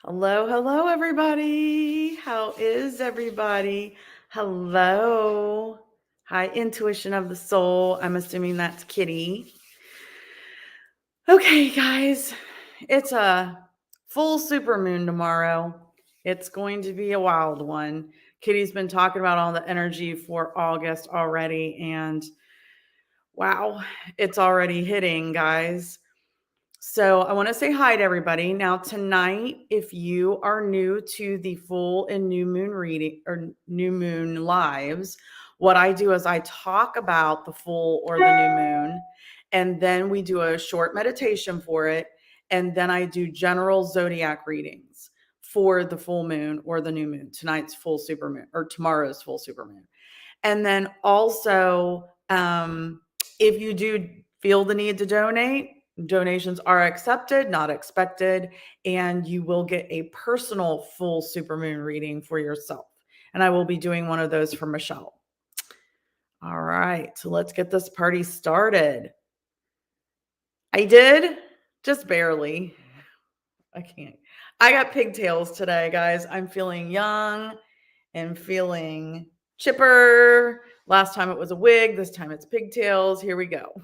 Hello, hello, everybody. How is everybody? Hello. Hi, intuition of the soul. I'm assuming that's Kitty. Okay, guys, it's a full supermoon tomorrow. It's going to be a wild one. Kitty's been talking about all the energy for August already, and wow, it's already hitting, guys. So I want to say hi to everybody. Now tonight, if you are new to the full and new moon reading or new moon lives, what I do is I talk about the full or the new moon, and then we do a short meditation for it, and then I do general zodiac readings for the full moon or the new moon. Tonight's full supermoon or tomorrow's full supermoon. And then also, if you do feel the need to donate, donations are accepted, not expected, and you will get a personal full supermoon reading for yourself. And I will be doing one of those for Michelle. All right, so let's get this party started. I did, just barely. I can't. I got pigtails today, guys. I'm feeling young and feeling chipper. Last time it was a wig. This time it's pigtails. Here we go.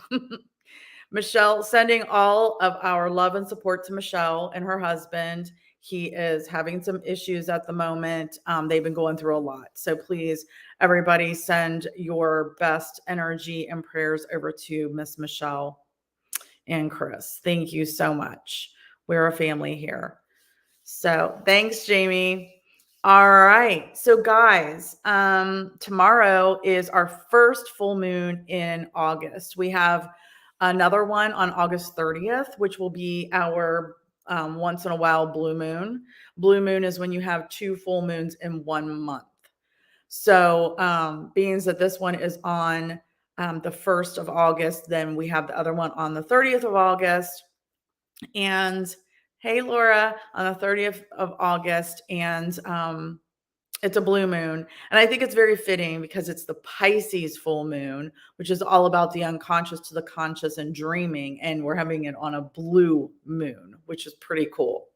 Michelle, sending all of our love and support to Michelle and her husband. He is having some issues at the moment. They've been going through a lot. So please, everybody, send your best energy and prayers over to Miss Michelle and Chris. Thank you so much. We're a family here. So thanks, Jamie. All right. So guys, tomorrow is our first full moon in August. We have another one on August 30th, which will be our once in a while blue moon. Blue moon is when you have two full moons in 1 month. So being that this one is on the 1st of August, then we have the other one on the 30th of August. And hey, Laura, on the 30th of August. And it's a blue moon. And I think it's very fitting because it's the Pisces full moon, which is all about the unconscious to the conscious and dreaming. And we're having it on a blue moon, which is pretty cool.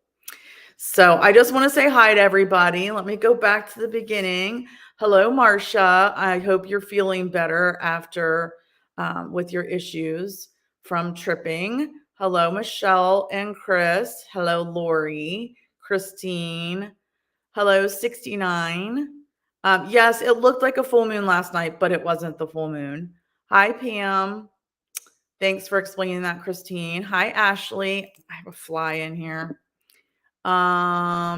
So I just want to say hi to everybody. Let me go back to the beginning. Hello, Marcia. I hope you're feeling better after with your issues from tripping. Hello, Michelle and Chris. Hello, Lori, Christine. Hello, 69. Yes, it looked like a full moon last night, but it wasn't the full moon. Hi, Pam. Thanks for explaining that, Christine. Hi, Ashley. I have a fly in here.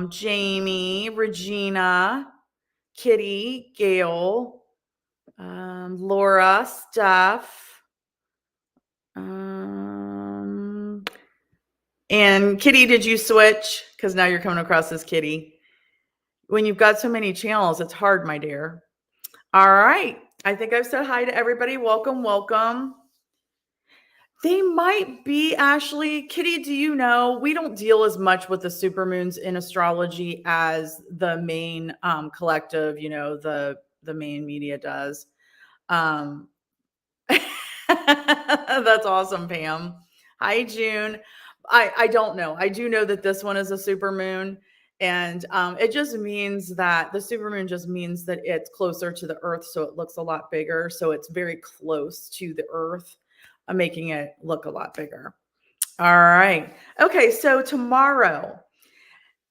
Jamie, Regina, Kitty, Gail, Laura, Steph, and Kitty, did you switch? Because now you're coming across as Kitty. When you've got so many channels, it's hard, my dear. All right. I think I've said hi to everybody. Welcome, welcome. They might be, Ashley. Kitty, do you know? We don't deal as much with the supermoons in astrology as the main collective, the main media does. That's awesome, Pam. Hi, June. I don't know. I do know that this one is a supermoon. And it just means that the supermoon just means that it's closer to the Earth. So it looks a lot bigger. So it's very close to the Earth, making it look a lot bigger. All right. Okay. So tomorrow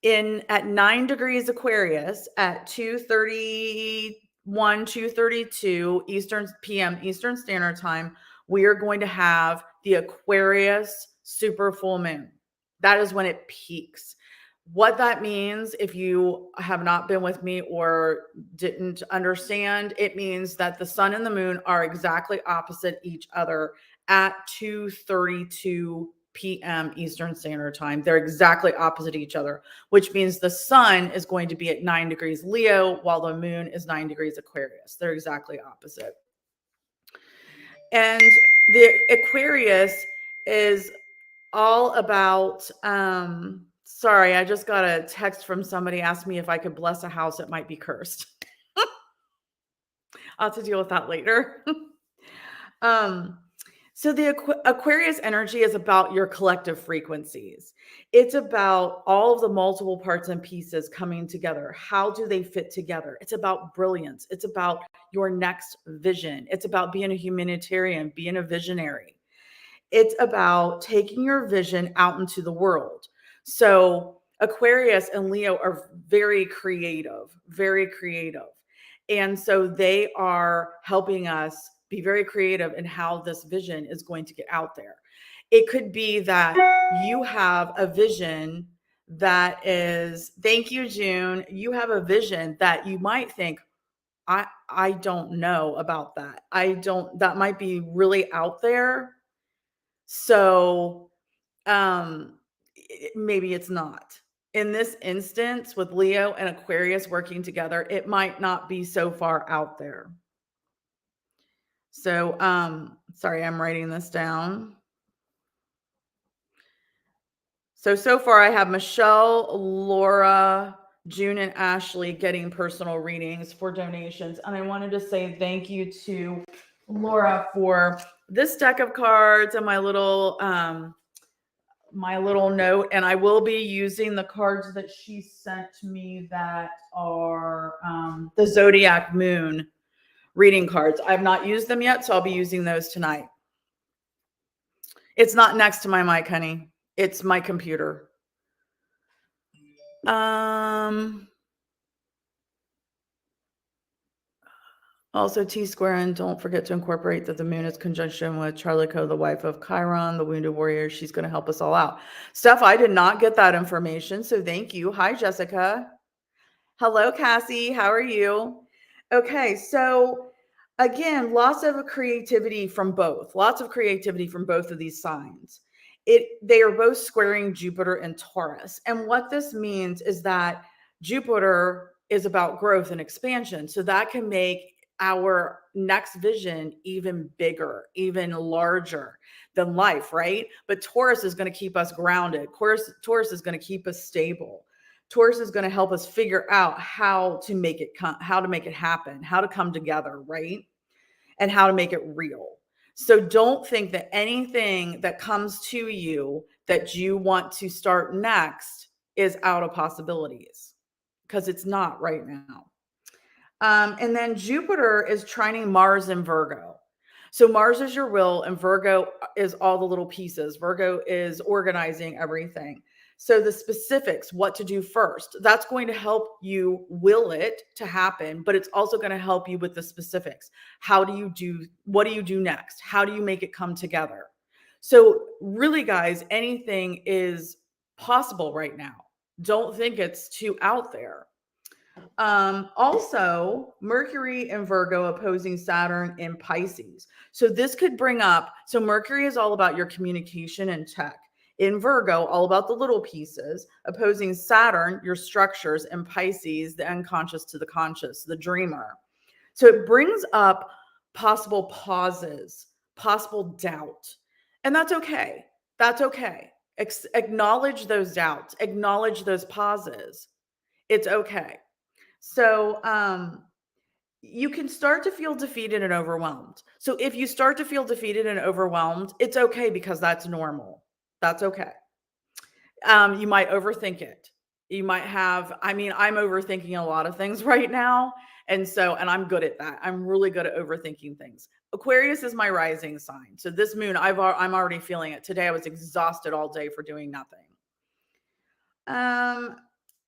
at 9 degrees Aquarius at 2:31, 2:32 p.m. Eastern Standard Time, we are going to have the Aquarius super full moon. That is when it peaks. What that means, if you have not been with me or didn't understand, it means that the sun and the moon are exactly opposite each other at 2:32 p.m. Eastern Standard Time. They're exactly opposite each other, which means the sun is going to be at 9 degrees Leo while the moon is 9 degrees Aquarius. They're exactly opposite. And the Aquarius is all about sorry, I just got a text from somebody asking me if I could bless a house that might be cursed. I'll have to deal with that later. So the Aquarius energy is about your collective frequencies. It's about all of the multiple parts and pieces coming together. How do they fit together? It's about brilliance. It's about your next vision. It's about being a humanitarian, being a visionary. It's about taking your vision out into the world. So Aquarius and Leo are very creative, very creative. And so they are helping us be very creative in how this vision is going to get out there. It could be that you have a vision that is, thank you, June. You have a vision that you might think, I don't know about that. That might be really out there. So maybe it's not. In this instance, with Leo and Aquarius working together, it might not be so far out there. So, sorry, I'm writing this down. So far I have Michelle, Laura, June, and Ashley getting personal readings for donations. And I wanted to say thank you to Laura for this deck of cards and my little note. And I will be using the cards that she sent me that are the Zodiac moon reading cards. I've not used them yet, so I'll be using those tonight. It's not next to my mic, honey. It's my computer. Also, T square, and don't forget to incorporate that the moon is conjunction with Charlico, the wife of Chiron, the wounded warrior. She's going to help us all out. Steph, I did not get that information, so thank you. Hi, Jessica. Hello, Cassie. How are you? Okay, so again, lots of creativity from both. Lots of creativity from both of these signs. They are both squaring Jupiter and Taurus. And what this means is that Jupiter is about growth and expansion. So that can make our next vision even bigger, even larger than life, right? But Taurus is going to keep us grounded. Taurus is going to keep us stable. Taurus is going to help us figure out how to make it happen, how to come together, right? And how to make it real. So don't think that anything that comes to you that you want to start next is out of possibilities, because it's not right now. And then Jupiter is trining Mars in Virgo. So Mars is your will, and Virgo is all the little pieces. Virgo is organizing everything. So the specifics, what to do first, that's going to help you will it to happen, but it's also going to help you with the specifics. What do you do next? How do you make it come together? So really, guys, anything is possible right now. Don't think it's too out there. Also, Mercury in Virgo opposing Saturn in Pisces. So this could bring up, so Mercury is all about your communication and tech. In Virgo, all about the little pieces, opposing Saturn, your structures, and Pisces, the unconscious to the conscious, the dreamer. So it brings up possible pauses, possible doubt. And that's okay. That's okay. Acknowledge those doubts, acknowledge those pauses. It's okay. So you can start to feel defeated and overwhelmed. So if you start to feel defeated and overwhelmed, it's okay, because that's normal. That's okay. You might overthink it. You might have, I'm overthinking a lot of things right now. And I'm good at that. I'm really good at overthinking things. Aquarius is my rising sign. So this moon, I'm already feeling it. Today I was exhausted all day for doing nothing.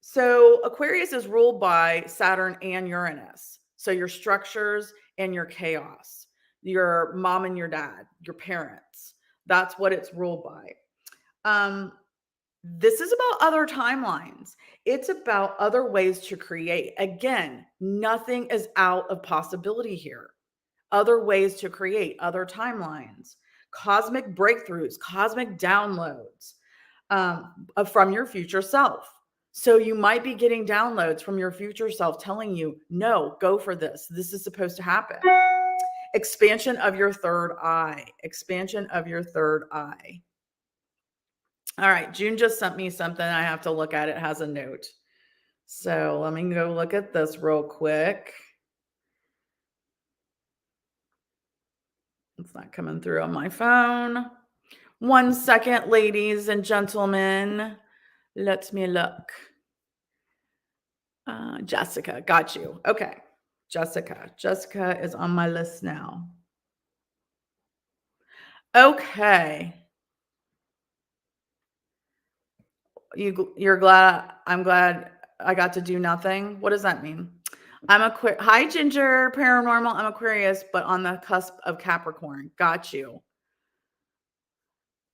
So Aquarius is ruled by Saturn and Uranus. So your structures and your chaos, your mom and your dad, your parents. That's what it's ruled by. This is about other timelines. It's about other ways to create. Again, nothing is out of possibility here. Other ways to create, other timelines, cosmic breakthroughs, cosmic downloads from your future self. So you might be getting downloads from your future self telling you, no, go for this. This is supposed to happen. Expansion of your third eye. Expansion of your third eye. All right, June just sent me something. I have to look at it. It has a note. So let me go look at this real quick. It's not coming through on my phone. 1 second, ladies and gentlemen. Let me look. Jessica, got you. Okay. Jessica is on my list now. Okay. You're glad I'm glad I got to do nothing. What does that mean? Hi Ginger, paranormal. I'm Aquarius, but on the cusp of Capricorn. Got you.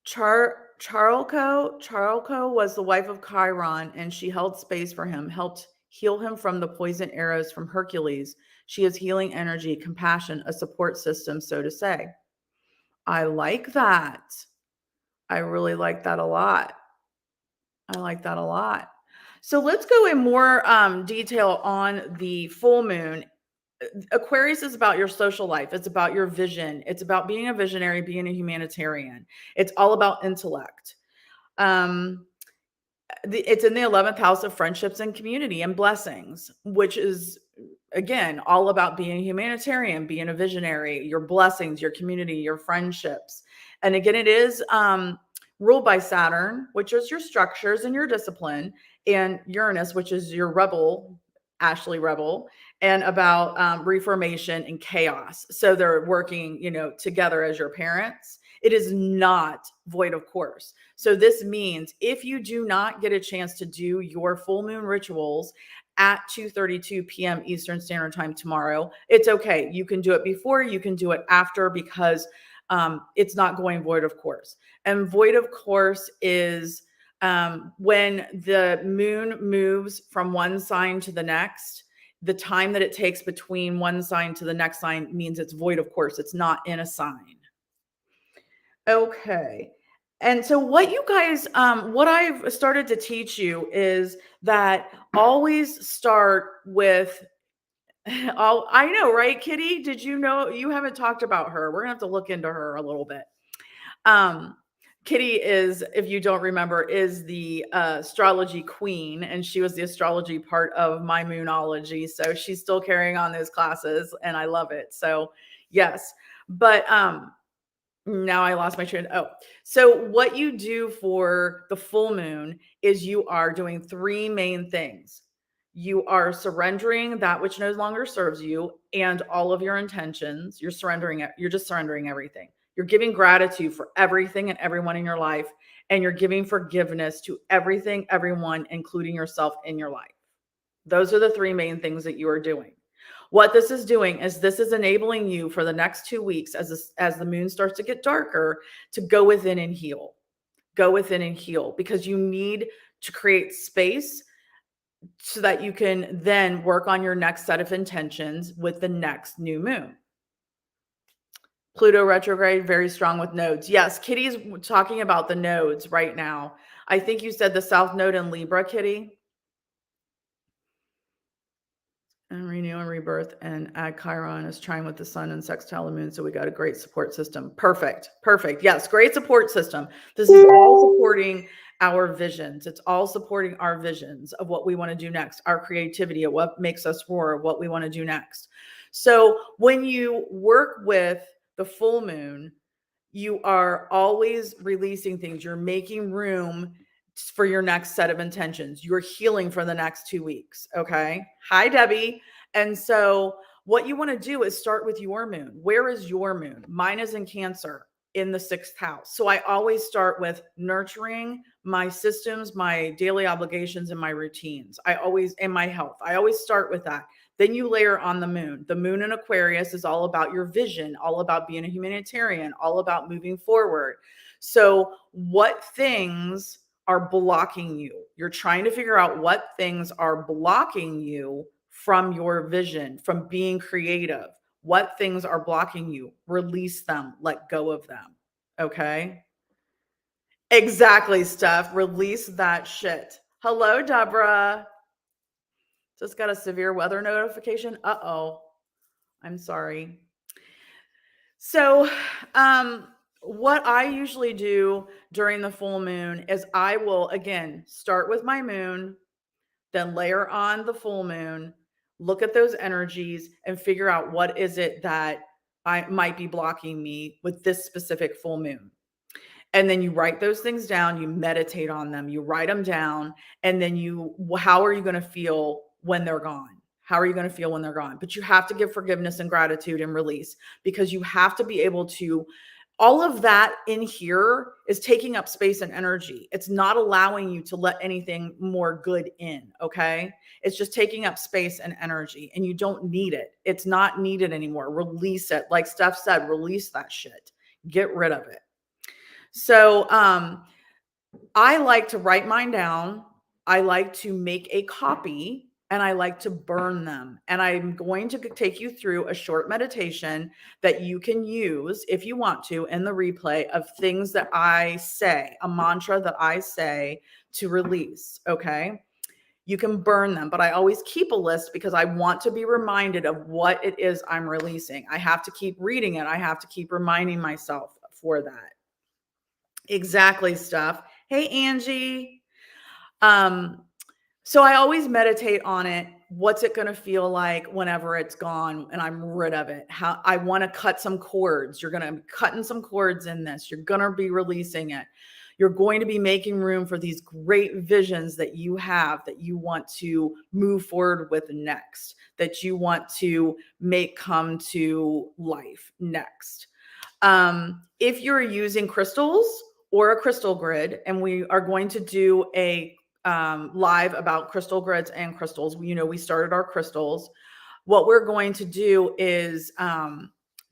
Charlco was the wife of Chiron, and she held space for him, helped heal him from the poison arrows from Hercules. She is healing energy, compassion, a support system, so to say. I like that. I really like that a lot. I like that a lot. So let's go in more detail on the full moon. Aquarius is about your social life. It's about your vision. It's about being a visionary, being a humanitarian. It's all about intellect. It's in the 11th house of friendships and community and blessings, which is, again, all about being a humanitarian, being a visionary, your blessings, your community, your friendships. And again, it is ruled by Saturn, which is your structures and your discipline, and Uranus, which is your rebel, Ashley rebel, and about reformation and chaos. So they're working, together as your parents. It is not void of course. So this means if you do not get a chance to do your full moon rituals at 2:32 p.m. Eastern Standard Time tomorrow, it's okay. You can do it before, you can do it after, because it's not going void of course. And void of course is when the moon moves from one sign to the next. The time that it takes between one sign to the next sign means it's void of course. It's not in a sign. Okay. And so what you guys, what I've started to teach you is that always start with, I know, right, Kitty? Did you know, you haven't talked about her. We're gonna have to look into her a little bit. Kitty is, if you don't remember, is the astrology queen, and she was the astrology part of my moonology. So she's still carrying on those classes, and I love it. So yes, but now I lost my train. Oh, so what you do for the full moon is you are doing three main things. You are surrendering that which no longer serves you and all of your intentions. You're surrendering it. You're just surrendering everything. You're giving gratitude for everything and everyone in your life, and you're giving forgiveness to everything, everyone, including yourself in your life. Those are the three main things that you are doing. What this is doing is this is enabling you for the next 2 weeks as the moon starts to get darker to go within and heal. Go within and heal, because you need to create space so that you can then work on your next set of intentions with the next new moon. Pluto retrograde, very strong with nodes. Yes, Kitty's talking about the nodes right now. I think you said the South Node in Libra, Kitty. And renew and rebirth, and add Chiron is trying with the sun and sextile the moon. So we got a great support system. Perfect. Yes, great support system. This is all supporting our visions. It's all supporting our visions of what we want to do next, our creativity, of what makes us roar, what we want to do next. So when you work with the full moon, you are always releasing things. You're making room for your next set of intentions. You're healing for the next 2 weeks. Okay. Hi, Debbie. And so what you want to do is start with your moon. Where is your moon? Mine is in Cancer, in the 6th house. So I always start with nurturing my systems, my daily obligations, and my routines. And my health. I always start with that. Then you layer on the moon. The moon in Aquarius is all about your vision, all about being a humanitarian, all about moving forward. So what things are blocking you? You're trying to figure out what things are blocking you from your vision, from being creative. What things are blocking you? Release them, let go of them. Okay? Exactly, Steph. Release that shit. Hello, Deborah. Just got a severe weather notification. Uh-oh. I'm sorry. So, what I usually do during the full moon is I will, again, start with my moon, then layer on the full moon, look at those energies and figure out what is it that might be blocking me with this specific full moon. And then you write those things down, you meditate on them, you write them down, and then how are you going to feel when they're gone? How are you going to feel when they're gone? But you have to give forgiveness and gratitude and release, because you have to be able to, all of that in here is taking up space and energy. It's not allowing you to let anything more good in. Okay. It's just taking up space and energy, and you don't need it. It's not needed anymore. Release it. Like Steph said, release that shit. Get rid of it. So, I like to write mine down. I like to make a copy, and I like to burn them. And I'm going to take you through a short meditation that you can use if you want to in the replay of things that I say, a mantra that I say to release. Okay. You can burn them, but I always keep a list because I want to be reminded of what it is I'm releasing. I have to keep reading it. I have to keep reminding myself for that. Exactly, Stuff. Hey, Angie. So I always meditate on it. What's it going to feel like whenever it's gone and I'm rid of it? How I want to cut some cords. You're going to be cutting some cords in this. You're going to be releasing it. You're going to be making room for these great visions that you have, that you want to move forward with next, that you want to make come to life next. If you're using crystals or a crystal grid, and we are going to do a live about crystal grids and crystals. We started our crystals. What we're going to do is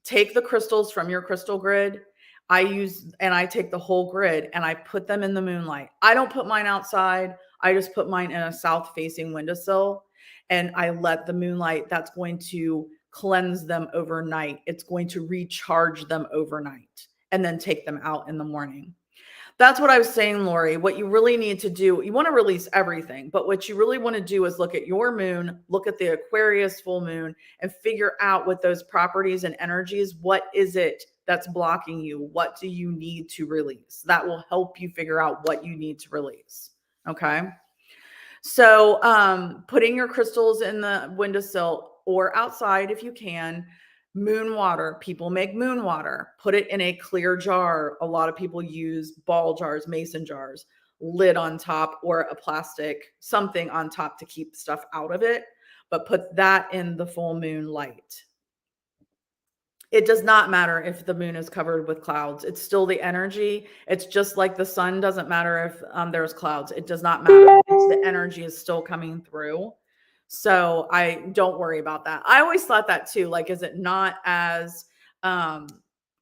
take the crystals from your crystal grid. I take the whole grid and I put them in the moonlight. I don't put mine outside. I just put mine in a south facing windowsill, and I let the moonlight, that's going to cleanse them overnight. It's going to recharge them overnight, and then take them out in the morning. That's what I was saying, Lori. What you really need to do, you want to release everything, but what you really want to do is look at your moon, look at the Aquarius full moon, and figure out what those properties and energies, what is it that's blocking you? What do you need to release? That will help you figure out what you need to release. Okay. So putting your crystals in the windowsill or outside if you can. Moon water. People make moon water. Put it in a clear jar. A lot of people use ball jars, mason jars, lid on top, or a plastic something on top to keep stuff out of it. But put that in the full moon light. It does not matter if the moon is covered with clouds. It's still the energy. It's just like the sun. Doesn't matter if there's clouds. It does not matter. It's the energy is still coming through. So I don't worry about that. I always thought that too. Like, is it not as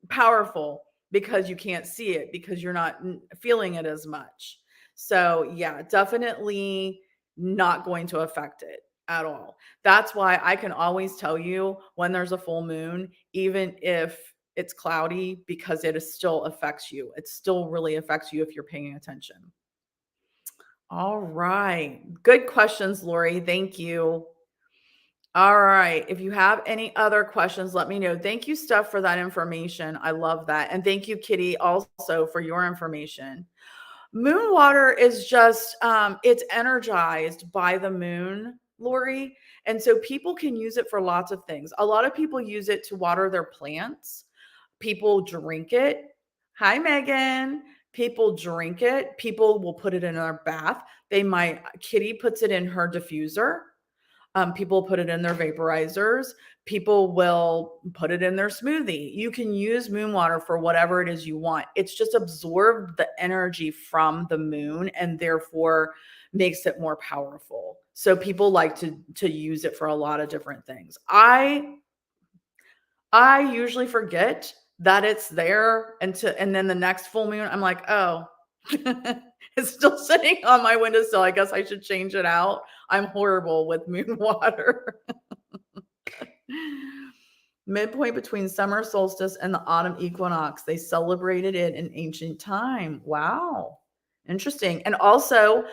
powerful because you can't see it, because you're not feeling it as much? So yeah, definitely not going to affect it at all. That's why I can always tell you when there's a full moon, even if it's cloudy, because it still affects you. It still really affects you if you're paying attention. All right. Good questions, Lori. Thank you. All right. If you have any other questions, let me know. Thank you, Steph, for that information. I love that. And thank you, Kitty, also for your information. Moon water is just, it's energized by the moon, Lori. And so people can use it for lots of things. A lot of people use it to water their plants. People drink it. Hi, Megan. People drink it. People will put it in their bath. Kitty puts it in her diffuser. People put it in their vaporizers. People will put it in their smoothie. You can use moon water for whatever it is you want. It's just absorbed the energy from the moon and therefore makes it more powerful. So people like to use it for a lot of different things. I usually forget that it's there and then the next full moon, I'm like, oh, it's still sitting on my windowsill. I guess I should change it out. I'm horrible with moon water. Midpoint between summer solstice and the autumn equinox. They celebrated it in ancient time. Wow. Interesting. And also,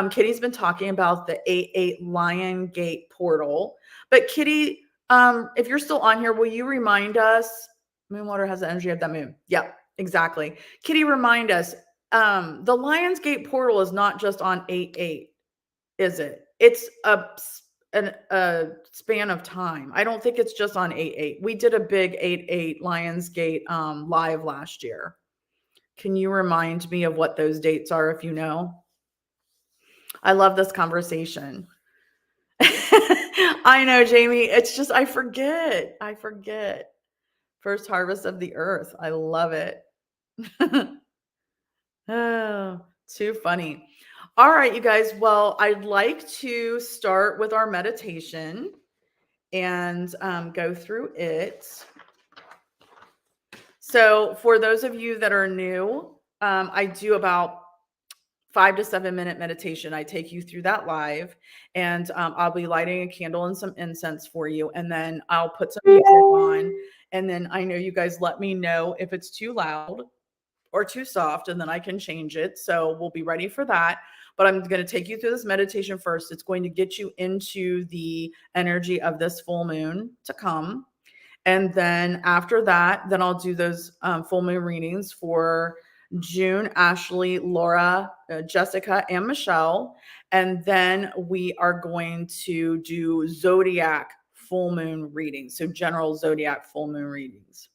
Kitty's been talking about the 8/8 Lion Gate portal. But Kitty, if you're still on here, will you remind us? Moon water has the energy of that moon. Yep, exactly. Kitty, remind us. The Lions Gate portal is not just on 8/8, is it? It's a span of time. I don't think it's just on 8/8. We did a big 8/8 Lionsgate live last year. Can you remind me of what those dates are if you know? I love this conversation. I know, Jamie. It's just I forget. First harvest of the earth. I love it. Oh, too funny. All right, you guys. Well, I'd like to start with our meditation and go through it. So, for those of you that are new, I do about 5 to 7 minute meditation. I take you through that live, and I'll be lighting a candle and some incense for you, and then I'll put some music on, and then I know you guys let me know if it's too loud or too soft, and then I can change it. So we'll be ready for that. But I'm going to take you through this meditation first. It's going to get you into the energy of this full moon to come. And then after that, then I'll do those full moon readings for June, Ashley, Laura, Jessica, and Michelle. And then we are going to do Zodiac full moon readings. So general Zodiac full moon readings.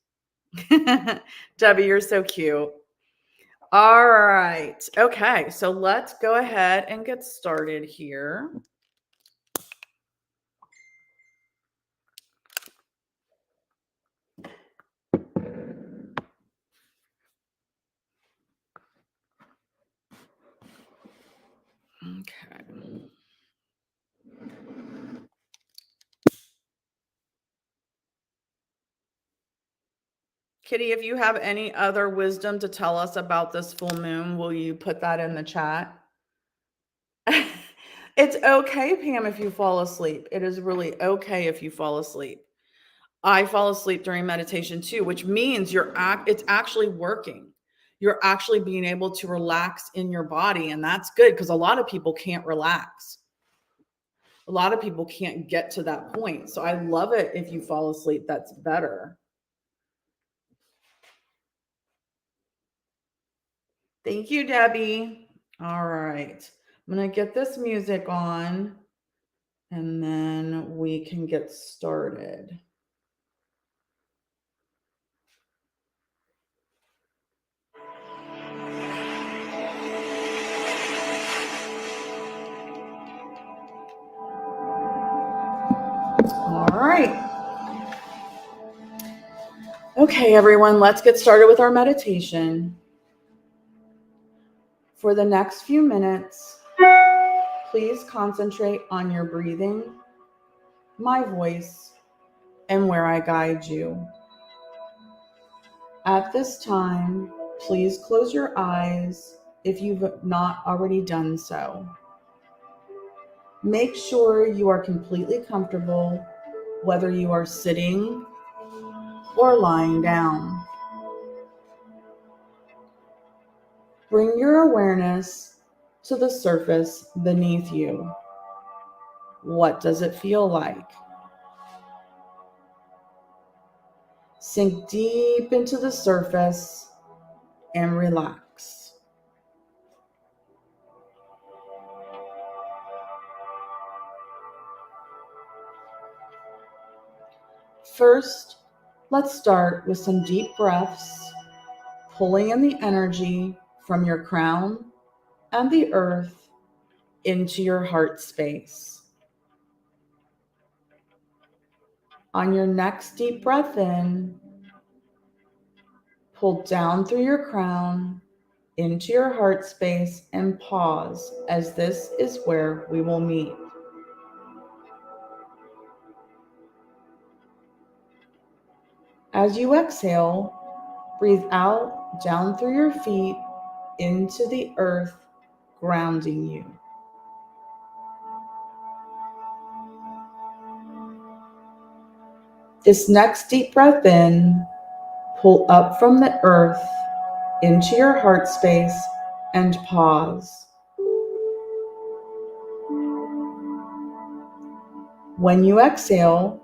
Debbie, you're so cute. All right. Okay. So let's go ahead and get started here. Okay. Kitty, if you have any other wisdom to tell us about this full moon, will you put that in the chat? It's okay, Pam, if you fall asleep. It is really okay if you fall asleep. I fall asleep during meditation too, which means it's actually working. You're actually being able to relax in your body, and that's good because a lot of people can't relax. A lot of people can't get to that point. So I love it if you fall asleep. That's better. Thank you, Debbie. All right. I'm going to get this music on and then we can get started. All right. Okay, everyone, let's get started with our meditation. For the next few minutes, please concentrate on your breathing, my voice, and where I guide you. At this time, please close your eyes if you've not already done so. Make sure you are completely comfortable, whether you are sitting or lying down. Bring your awareness to the surface beneath you. What does it feel like? Sink deep into the surface and relax. First, let's start with some deep breaths, pulling in the energy from your crown and the earth into your heart space. On your next deep breath in, pull down through your crown into your heart space and pause, as this is where we will meet. As you exhale, breathe out down through your feet into the earth, grounding you. This next deep breath in, pull up from the earth into your heart space and pause. When you exhale,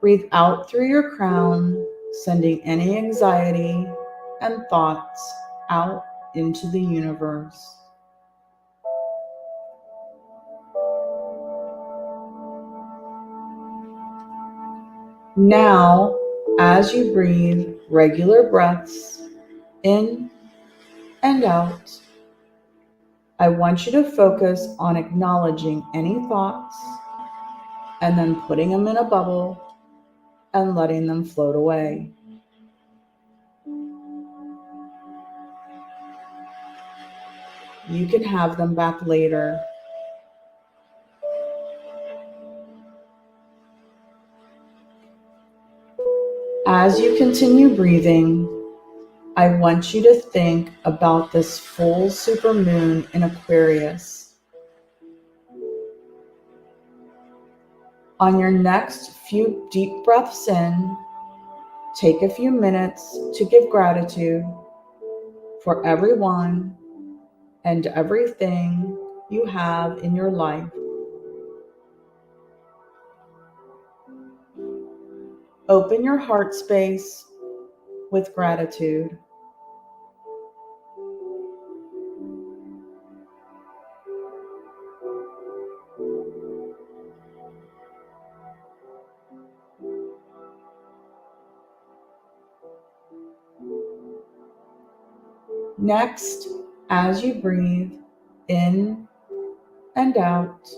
breathe out through your crown, sending any anxiety and thoughts out into the universe. Now, as you breathe regular breaths in and out, I want you to focus on acknowledging any thoughts and then putting them in a bubble and letting them float away. You can have them back later. As you continue breathing, I want you to think about this full supermoon in Aquarius. On your next few deep breaths in, take a few minutes to give gratitude for everyone and everything you have in your life. Open your heart space with gratitude. Next, as you breathe in and out,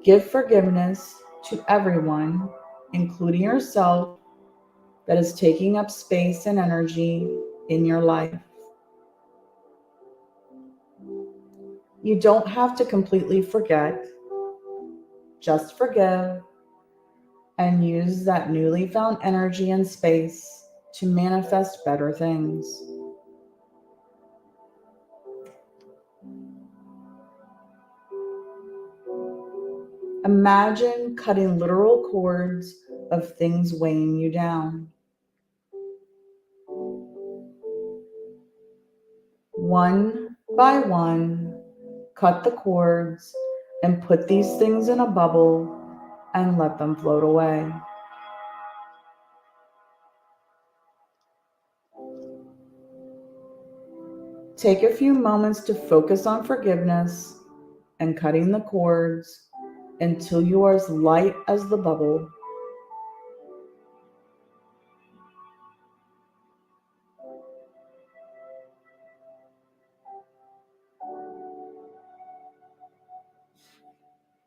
give forgiveness to everyone, including yourself, that is taking up space and energy in your life. You don't have to completely forget, just forgive and use that newly found energy and space to manifest better things. Imagine cutting literal cords of things weighing you down. One by one, cut the cords and put these things in a bubble and let them float away. Take a few moments to focus on forgiveness and cutting the cords until you are as light as the bubble.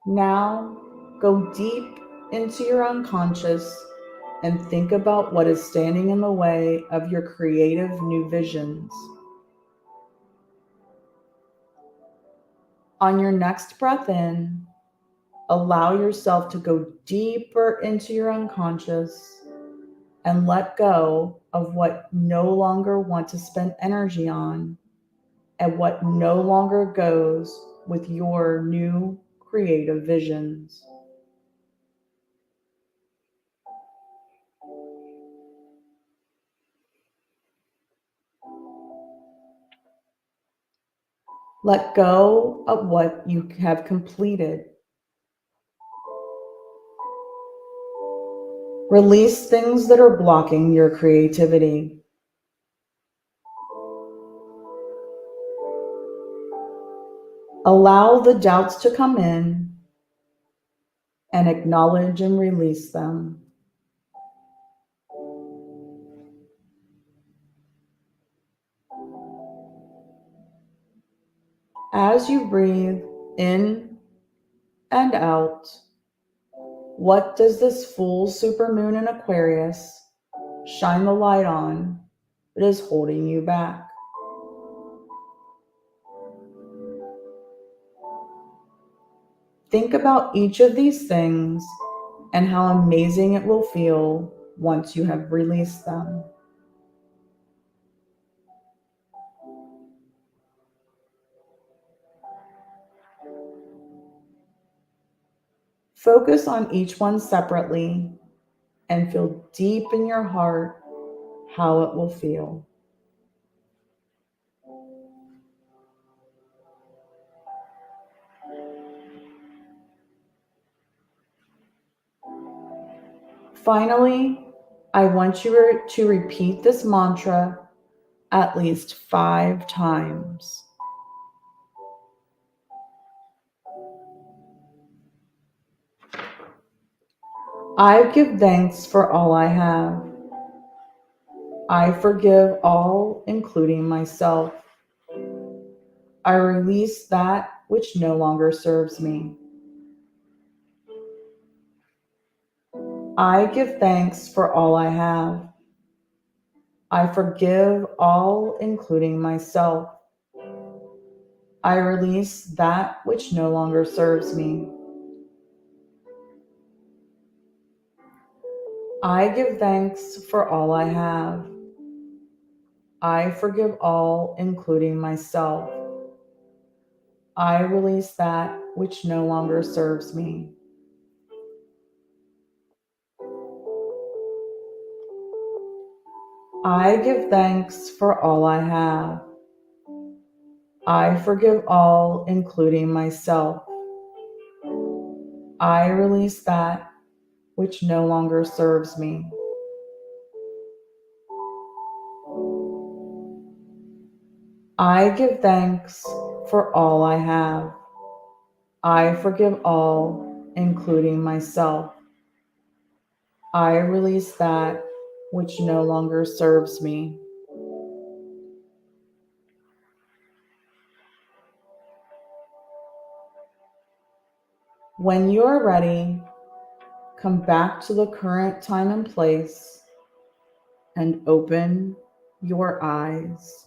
Now, go deep into your unconscious and think about what is standing in the way of your creative new visions. On your next breath in, allow yourself to go deeper into your unconscious and let go of what no longer want to spend energy on and what no longer goes with your new creative visions. Let go of what you have completed. Release things that are blocking your creativity. Allow the doubts to come in and acknowledge and release them. As you breathe in and out, what does this full supermoon in Aquarius shine the light on that is holding you back? Think about each of these things and how amazing it will feel once you have released them. Focus on each one separately and feel deep in your heart how it will feel. Finally, I want you to repeat this mantra at least 5 times. I give thanks for all I have. I forgive all, including myself. I release that which no longer serves me. I give thanks for all I have. I forgive all, including myself. I release that which no longer serves me. I give thanks for all I have. I forgive all, including myself. I release that which no longer serves me. I give thanks for all I have. I forgive all, including myself. I release that which no longer serves me. I give thanks for all I have. I forgive all, including myself. I release that which no longer serves me. When you are ready, come back to the current time and place and open your eyes.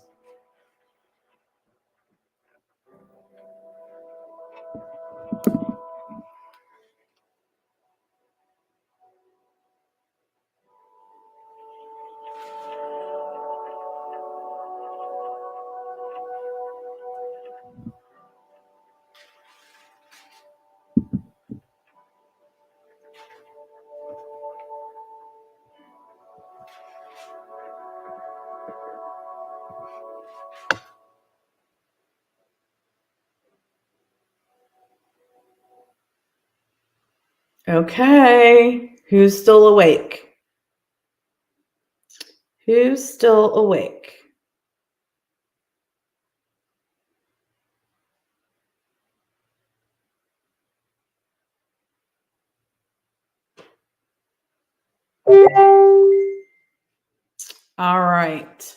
Okay, who's still awake? Who's still awake? All right.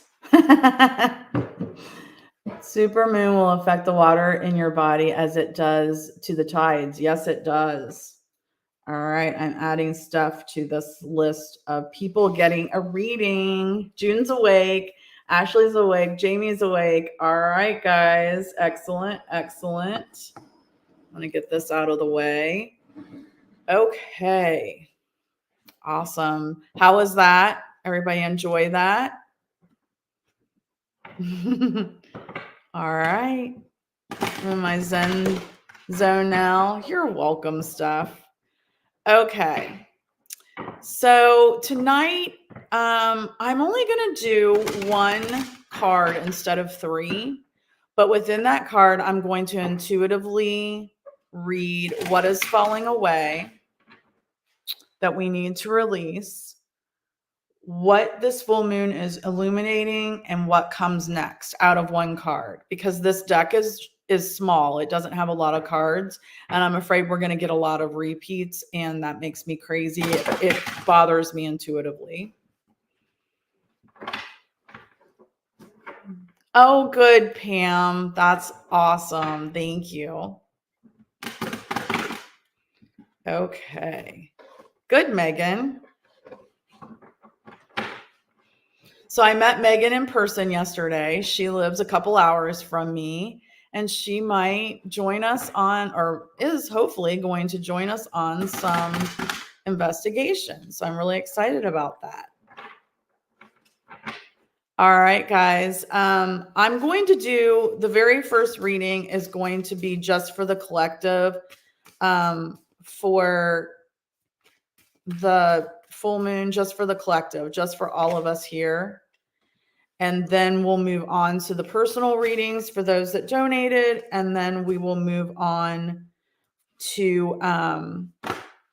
Supermoon will affect the water in your body as it does to the tides. Yes, it does. All right. I'm adding stuff to this list of people getting a reading. June's awake. Ashley's awake. Jamie's awake. All right, guys. Excellent. Excellent. I'm going to get this out of the way. Okay. Awesome. How was that? Everybody enjoy that? All right. I'm in my Zen zone now. You're welcome, Steph. Okay. So tonight, I'm only going to do one card instead of three. But within that card, I'm going to intuitively read what is falling away that we need to release, what this full moon is illuminating, and what comes next out of one card, because this deck is small. It doesn't have a lot of cards, and I'm afraid we're going to get a lot of repeats, and that makes me crazy. It bothers me intuitively. Oh, good, Pam. That's awesome. Thank you. Okay. Good, Megan. So I met Megan in person yesterday. She lives a couple hours from me, and she might join us on, or is hopefully going to join us on some investigations. So I'm really excited about that. All right, guys. I'm going to do the very first reading is going to be just for the collective, for the full moon, just for the collective, just for all of us here. And then we'll move on to the personal readings for those that donated. And then we will move on to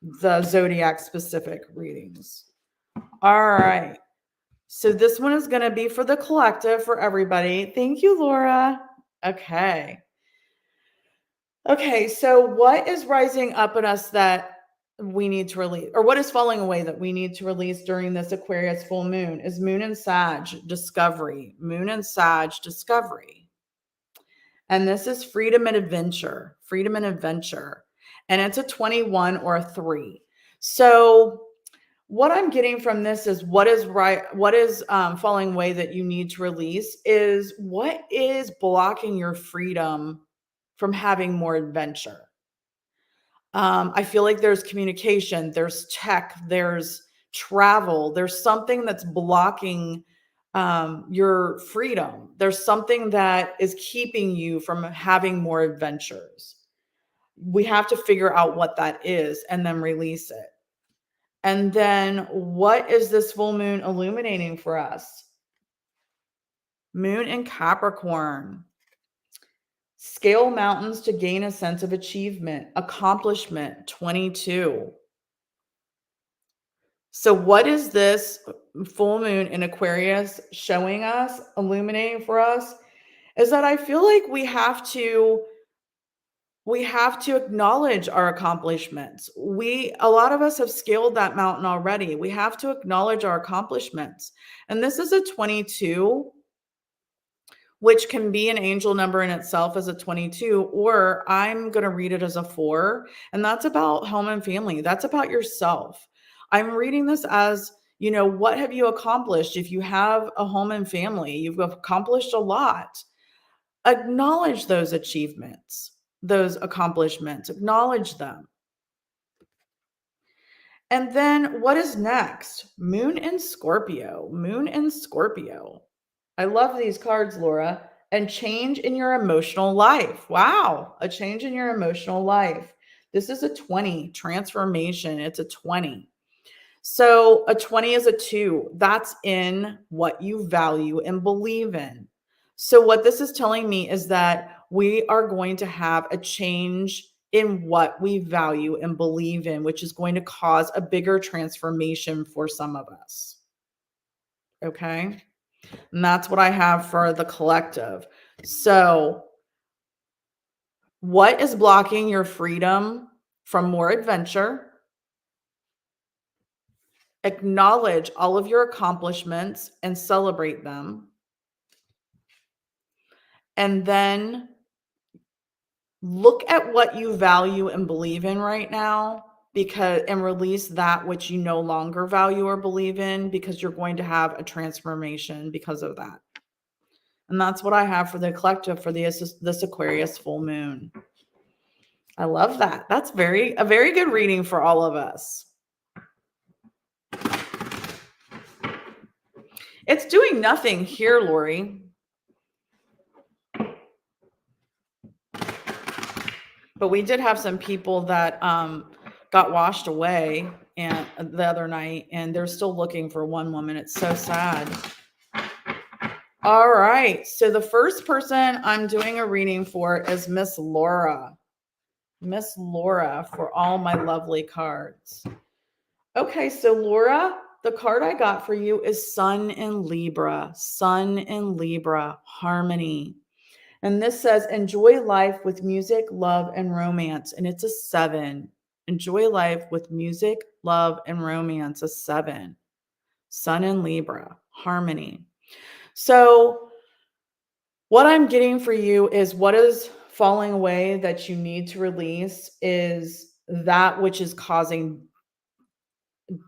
the Zodiac specific readings. All right. So this one is going to be for the collective, for everybody. Thank you, Laura. Okay. Okay. So what is rising up in us that we need to release, or what is falling away that we need to release during this Aquarius full moon is Moon and Sag, discovery. Moon and Sag, discovery. And this is freedom and adventure, freedom and adventure. And it's a 21 or a 3. So what I'm getting from this is what is falling away that you need to release is what is blocking your freedom from having more adventure. I feel like there's communication, there's tech, there's travel, there's something that's blocking your freedom. There's something that is keeping you from having more adventures. We have to figure out what that is and then release it. And then what is this full moon illuminating for us? Moon in Capricorn. Scale mountains to gain a sense of achievement, accomplishment, 22. So what is this full moon in Aquarius showing us, illuminating for us, is that I feel like we have to acknowledge our accomplishments. A lot of us have scaled that mountain already. We have to acknowledge our accomplishments. And this is a 22, which can be an angel number in itself as a 22, or I'm going to read it as a 4. And that's about home and family. That's about yourself. I'm reading this as, what have you accomplished? If you have a home and family, you've accomplished a lot. Acknowledge those achievements, those accomplishments, acknowledge them. And then what is next? Moon in Scorpio, Moon in Scorpio. I love these cards, Laura. And change in your emotional life. Wow, a change in your emotional life. This is a 20, transformation. It's a 20. So a 20 is a 2. That's in what you value and believe in. So what this is telling me is that we are going to have a change in what we value and believe in, which is going to cause a bigger transformation for some of us. Okay. And that's what I have for the collective. So what is blocking your freedom from more adventure? Acknowledge all of your accomplishments and celebrate them. And then look at what you value and believe in right now, and release that which you no longer value or believe in, because you're going to have a transformation because of that. And that's what I have for the collective for this Aquarius full moon. I love that. That's a very good reading for all of us. It's doing nothing here, Lori. But we did have some people that got washed away the other night, and they're still looking for one woman. It's so sad. All right. So the first person I'm doing a reading for is Miss Laura. Miss Laura, for all my lovely cards. Okay, so Laura, the card I got for you is Sun in Libra. Sun in Libra, harmony. And this says, enjoy life with music, love, and romance. And it's a 7. Enjoy life with music, love, and romance, a 7. Sun in Libra, harmony. So what I'm getting for you is what is falling away that you need to release is that which is causing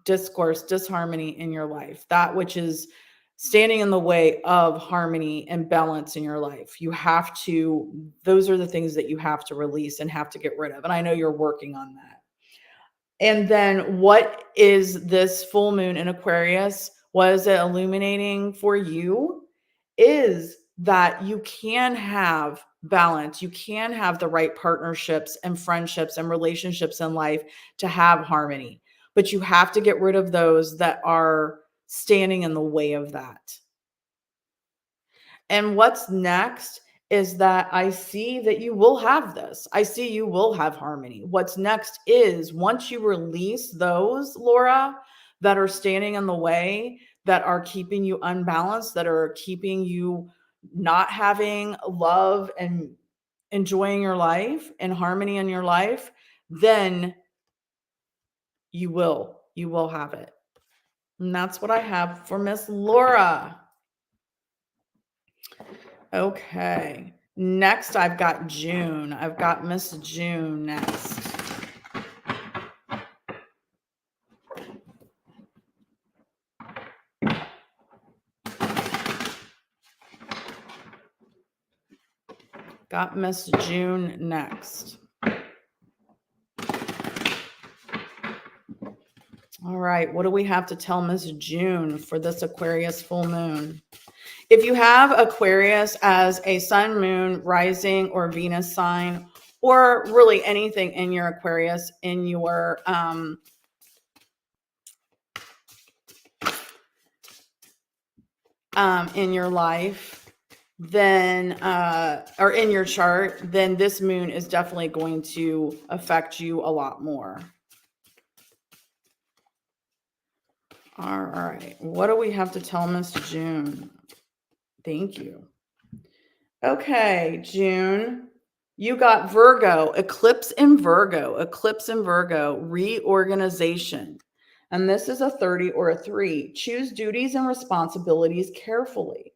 disharmony in your life, that which is standing in the way of harmony and balance in your life. Those are the things that you have to release and have to get rid of. And I know you're working on that. And then what is this full moon in Aquarius? What is it illuminating for you? Is that you can have balance. You can have the right partnerships and friendships and relationships in life to have harmony. But you have to get rid of those that are standing in the way of that. And what's next is that I see that you will have this. I see you will have harmony. What's next is once you release those, Laura, that are standing in the way, that are keeping you unbalanced, that are keeping you not having love and enjoying your life and harmony in your life, then You will have it. And that's what I have for Miss Laura. Okay. Next, I've got June. I've got Miss June next. Got Miss June next. All right. What do we have to tell Miss June for this Aquarius full moon? If you have Aquarius as a sun, moon, rising, or Venus sign, or really anything in your Aquarius in your life, then or in your chart, then this moon is definitely going to affect you a lot more. All right. What do we have to tell Miss June? Thank you. Okay, June. You got Virgo, eclipse in Virgo, reorganization. And this is a 30 or a 3. Choose duties and responsibilities carefully.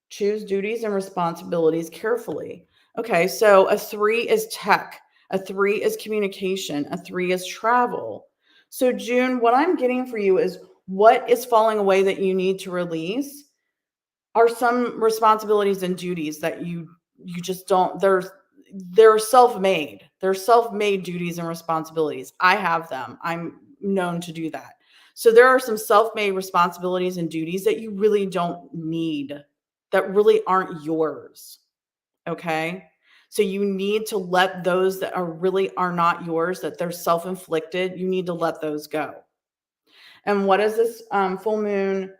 Choose duties and responsibilities carefully. Okay, so a 3 is tech, a 3 is communication, a 3 is travel. So June, what I'm getting for you is what is falling away that you need to release are some responsibilities and duties that you just don't, they're self-made. They're self-made duties and responsibilities. I have them. I'm known to do that. So there are some self-made responsibilities and duties that you really don't need, that really aren't yours. Okay? So you need to let those that are not yours, that they're self-inflicted, you need to let those go. And what is this full moon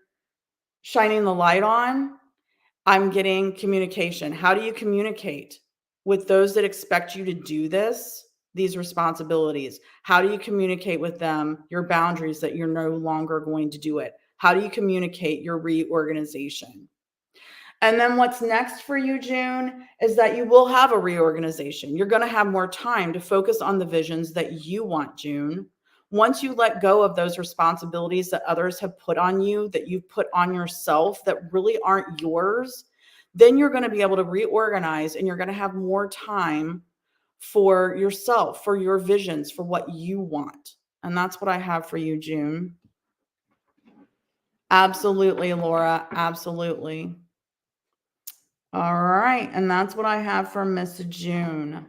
shining the light on? I'm getting communication. How do you communicate with those that expect you to do these responsibilities? How do you communicate with them your boundaries that you're no longer going to do it? How do you communicate your reorganization? And then what's next for you, June, is that you will have a reorganization. You're going to have more time to focus on the visions that you want, June. Once you let go of those responsibilities that others have put on you, that you've put on yourself, that really aren't yours, then you're going to be able to reorganize and you're going to have more time for yourself, for your visions, for what you want. And that's what I have for you, June. Absolutely, Laura. Absolutely. All right. And that's what I have for Miss June.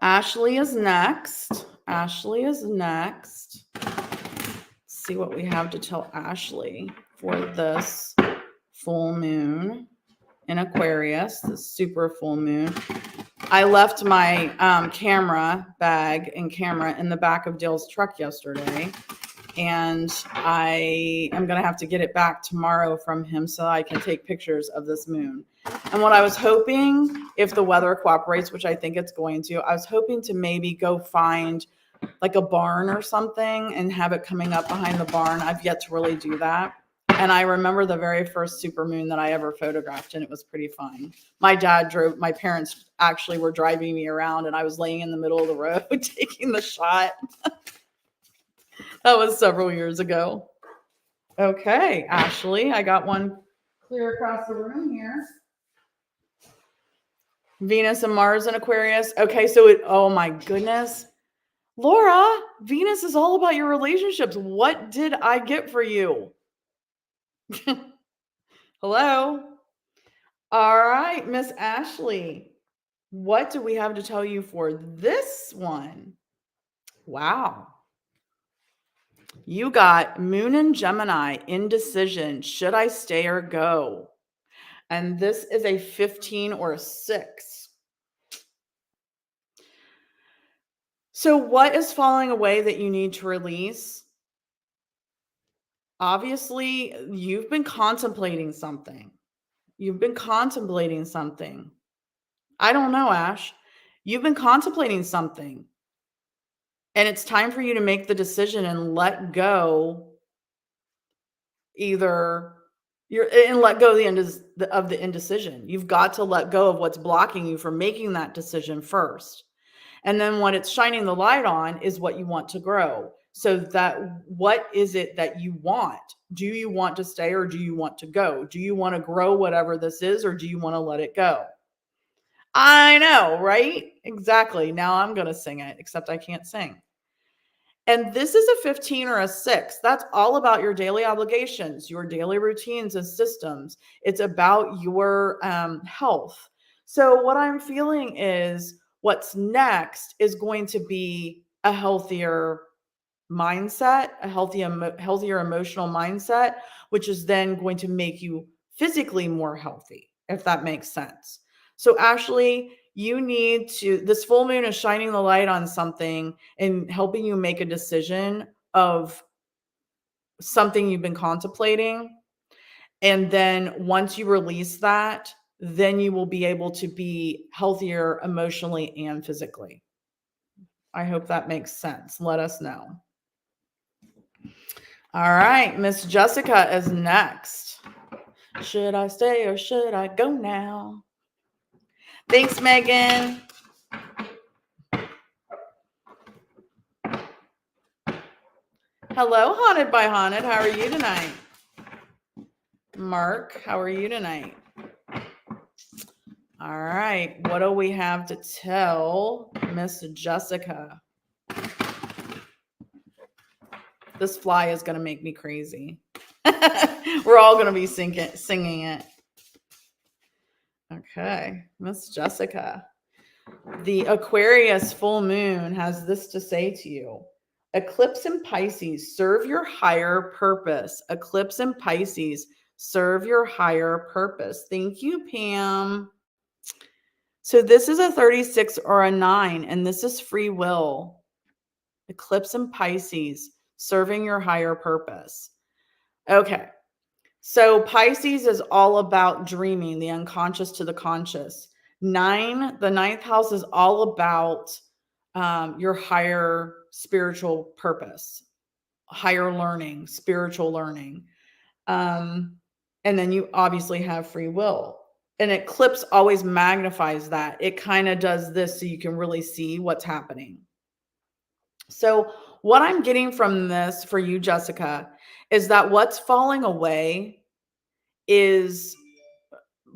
Ashley is next. Ashley is next. Let's see what we have to tell Ashley for this full moon in Aquarius, the super full moon. I left my camera bag and camera in the back of Dale's truck yesterday. And I am going to have to get it back tomorrow from him so I can take pictures of this moon. And what I was hoping, if the weather cooperates, which I think it's going to, I was hoping to maybe go find like a barn or something and have it coming up behind the barn. I've yet to really do that. And I remember the very first supermoon that I ever photographed, and it was pretty fun. My parents actually were driving me around, and I was laying in the middle of the road taking the shot. That was several years ago. Okay, Ashley, I got one clear across the room here. Venus and Mars in Aquarius. Okay, so oh my goodness. Laura, Venus is all about your relationships. What did I get for you? Hello? All right, Miss Ashley. What do we have to tell you for this one? Wow. You got Moon and Gemini, indecision. Should I stay or go? And this is a 15 or a 6. So what is falling away that you need to release? Obviously, you've been contemplating something. You've been contemplating something. I don't know, Ash. You've been contemplating something. And it's time for you to make the decision and let go let go of the indecision. You've got to let go of what's blocking you from making that decision first. And then what it's shining the light on is what you want to grow. So that what is it that you want? Do you want to stay or do you want to go? Do you want to grow whatever this is or do you want to let it go? I know, right? Exactly. Now I'm going to sing it, except I can't sing. And this is a 15 or a 6. That's all about your daily obligations, your daily routines and systems. It's about your health. So what I'm feeling is what's next is going to be a healthier mindset, a healthier emotional mindset, which is then going to make you physically more healthy, if that makes sense. So Ashley, you need to, this full moon is shining the light on something and helping you make a decision of something you've been contemplating. And then once you release that, then you will be able to be healthier emotionally and physically. I hope that makes sense. Let us know. All right, Miss Jessica is next. Should I stay or should I go now? Thanks, Megan. Hello, Haunted by Haunted. How are you tonight? Mark, how are you tonight? All right, what do we have to tell Miss Jessica? This fly is going to make me crazy. We're all going to be singing it. Okay, Miss Jessica. The Aquarius full moon has this to say to you. Eclipse in Pisces, serve your higher purpose. Eclipse in Pisces, serve your higher purpose. Thank you, Pam. So this is a 36 or a 9, and this is free will. Eclipse in Pisces, serving your higher purpose. Okay. So Pisces is all about dreaming, the unconscious to the conscious. The 9th house is all about your higher spiritual purpose, higher learning, spiritual learning. And then you obviously have free will. An eclipse always magnifies that. It kind of does this so you can really see what's happening. So what I'm getting from this for you, Jessica, is that what's falling away is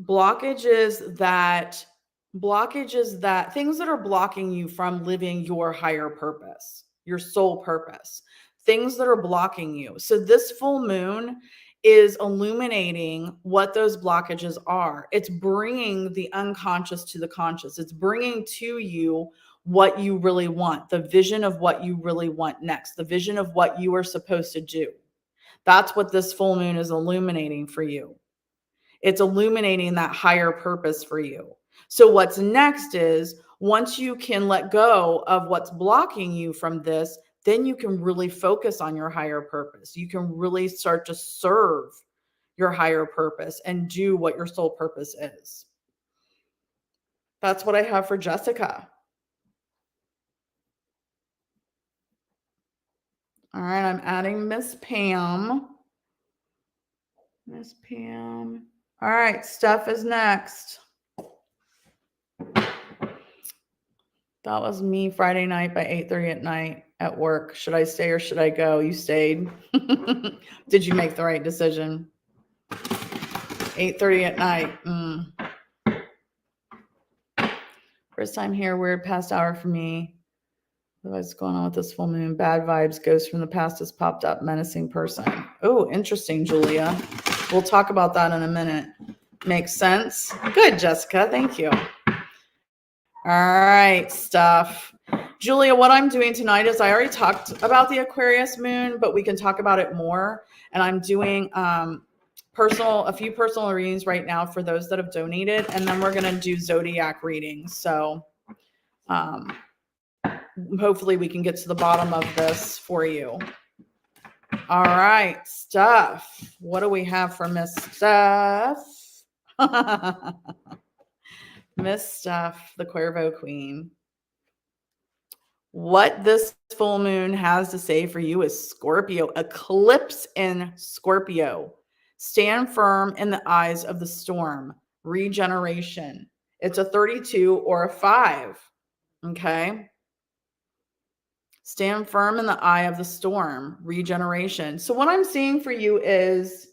blockages that things that are blocking you from living your higher purpose, your soul purpose, things that are blocking you. So this full moon is illuminating what those blockages are. It's bringing the unconscious to the conscious. It's bringing to you what you really want, the vision of what you really want next, the vision of what you are supposed to do. That's what this full moon is illuminating for you. It's illuminating that higher purpose for you. So what's next is once you can let go of what's blocking you from this, then you can really focus on your higher purpose. You can really start to serve your higher purpose and do what your soul purpose is. That's what I have for Jessica. All right, I'm adding Miss Pam. Miss Pam. All right, Steph is next. That was me Friday night by 8:30 at night at work. Should I stay or should I go? You stayed. Did you make the right decision? 8:30 at night. First time here, weird past hour for me. What's going on with this full moon? Bad vibes, ghost from the past has popped up, menacing person. Oh, interesting, Julia. We'll talk about that in a minute. Makes sense? Good, Jessica. Thank you. All right, Steph. Julia, what I'm doing tonight is I already talked about the Aquarius moon, but we can talk about it more. And I'm doing a few personal readings right now for those that have donated. And then we're going to do Zodiac readings. So hopefully we can get to the bottom of this for you. All right, Steph. What do we have for Miss Steph? Miss Steph, the Cuervo Queen. What this full moon has to say for you is Scorpio, eclipse in Scorpio. Stand firm in the eyes of the storm, regeneration. It's a 32 or a 5. Okay. Stand firm in the eye of the storm, regeneration. So what I'm seeing for you is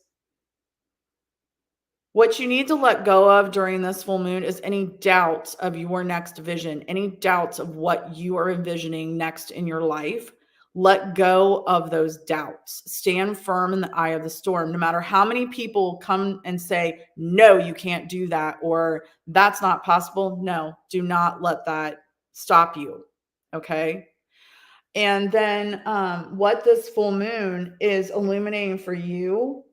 what you need to let go of during this full moon is any doubts of your next vision, any doubts of what you are envisioning next in your life. Let go of those doubts. Stand firm in the eye of the storm. No matter how many people come and say, no, you can't do that, or that's not possible. No, do not let that stop you. Okay. And then what this full moon is illuminating for you,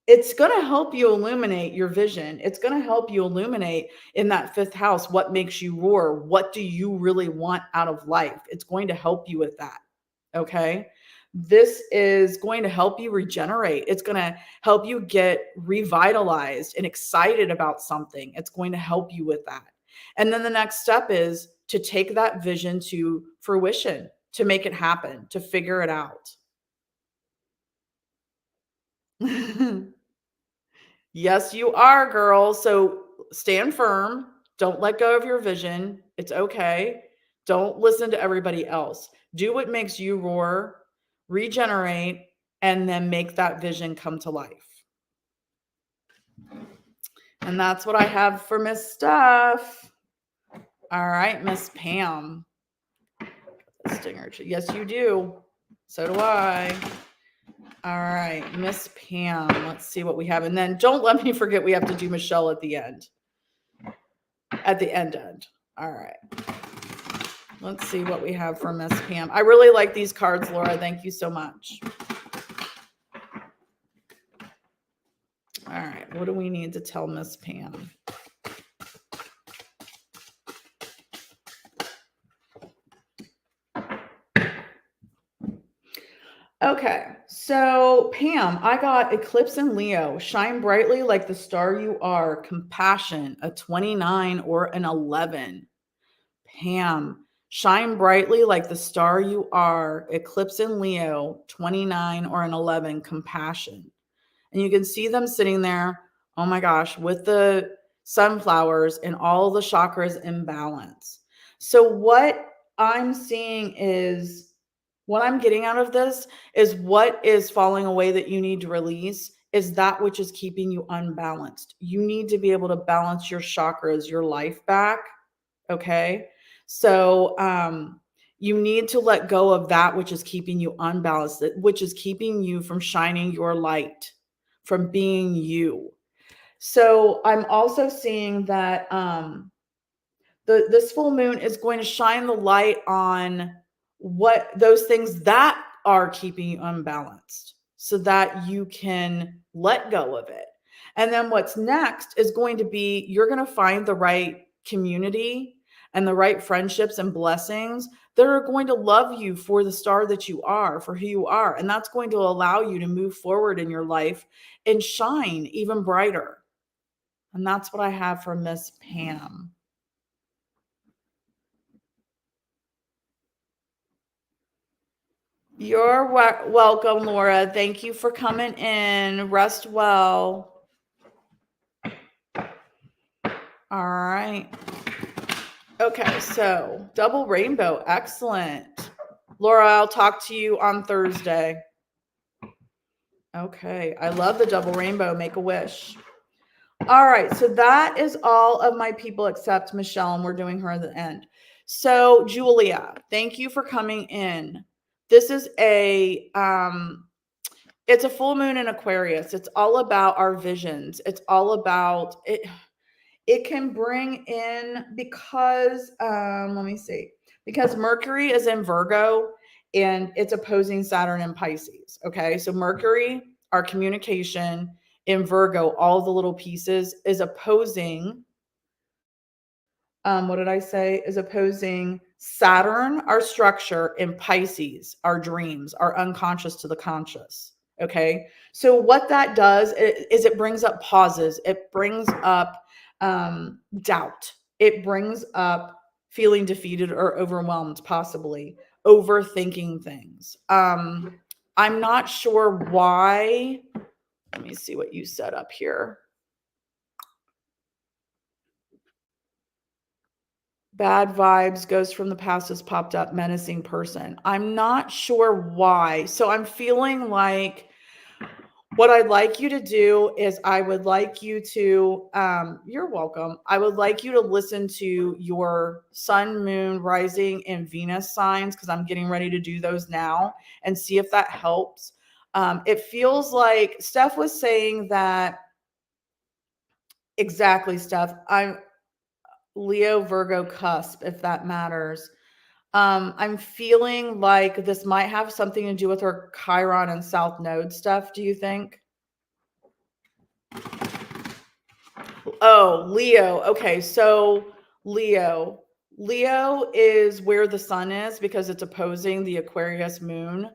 it's going to help you illuminate your vision. It's going to help you illuminate in that fifth house what makes you roar. What do you really want out of life? It's going to help you with that. Okay. This is going to help you regenerate. It's going to help you get revitalized and excited about something. It's going to help you with that. And then the next step is to take that vision to fruition, to make it happen, to figure it out. Yes, you are, girl. So stand firm. Don't let go of your vision. It's okay. Don't listen to everybody else. Do what makes you roar, regenerate, and then make that vision come to life. And that's what I have for Miss Steph. All right, Miss Pam. Stinger. Yes, you do. So do I. All right, Miss Pam. Let's see what we have. And then don't let me forget we have to do Michelle at the end. At the end. All right. Let's see what we have for Miss Pam. I really like these cards, Laura. Thank you so much. All right. What do we need to tell Miss Pam? Okay. So, Pam, I got Eclipse in Leo. Shine brightly like the star you are. Compassion, a 29 or an 11. Pam, shine brightly like the star you are. Eclipse in Leo, 29 or an 11. Compassion. And you can see them sitting there, oh my gosh, with the sunflowers and all the chakras in balance. So what I'm seeing is, what I'm getting out of this is what is falling away that you need to release is that which is keeping you unbalanced. You need to be able to balance your chakras, your life back. Okay. So, you need to let go of that which is keeping you unbalanced, which is keeping you from shining your light, from being you. So I'm also seeing that this full moon is going to shine the light on what those things that are keeping you unbalanced so that you can let go of it. And then what's next is going to be, you're going to find the right community and the right friendships and blessings that are going to love you for the star that you are, for who you are. And that's going to allow you to move forward in your life and shine even brighter. And that's what I have for Miss Pam. You're welcome, Laura. Thank you for coming in. Rest well. All right. Okay, so double rainbow. Excellent. Laura, I'll talk to you on Thursday. Okay, I love the double rainbow. Make a wish. All right, so that is all of my people except Michelle, and we're doing her at the end. So, Julia, thank you for coming in. This is it's a full moon in Aquarius. It's all about our visions. It's all about it. It can bring in, because let me see, because Mercury is in Virgo and it's opposing Saturn in Pisces. Okay, so Mercury, our communication, in Virgo, all the little pieces, is opposing. What did I say? Is opposing Saturn, our structure, and Pisces, our dreams, our unconscious to the conscious. Okay. So what that does is it brings up pauses. It brings up doubt. It brings up feeling defeated or overwhelmed, possibly overthinking things. I'm not sure why. Let me see what you set up here. Bad vibes, ghost from the past has popped up, menacing person. I'm not sure why. So I'm feeling like what I'd like you to do is I would like you to, you're welcome. I would like you to listen to your sun, moon, rising, and Venus signs because I'm getting ready to do those now and see if that helps. It feels like Steph was saying that exactly, Steph. I'm Leo, Virgo, cusp, if that matters. I'm feeling like this might have something to do with her Chiron and South Node stuff. Do you think? Oh, Leo. Okay, so Leo. Leo is where the sun is because it's opposing the Aquarius moon.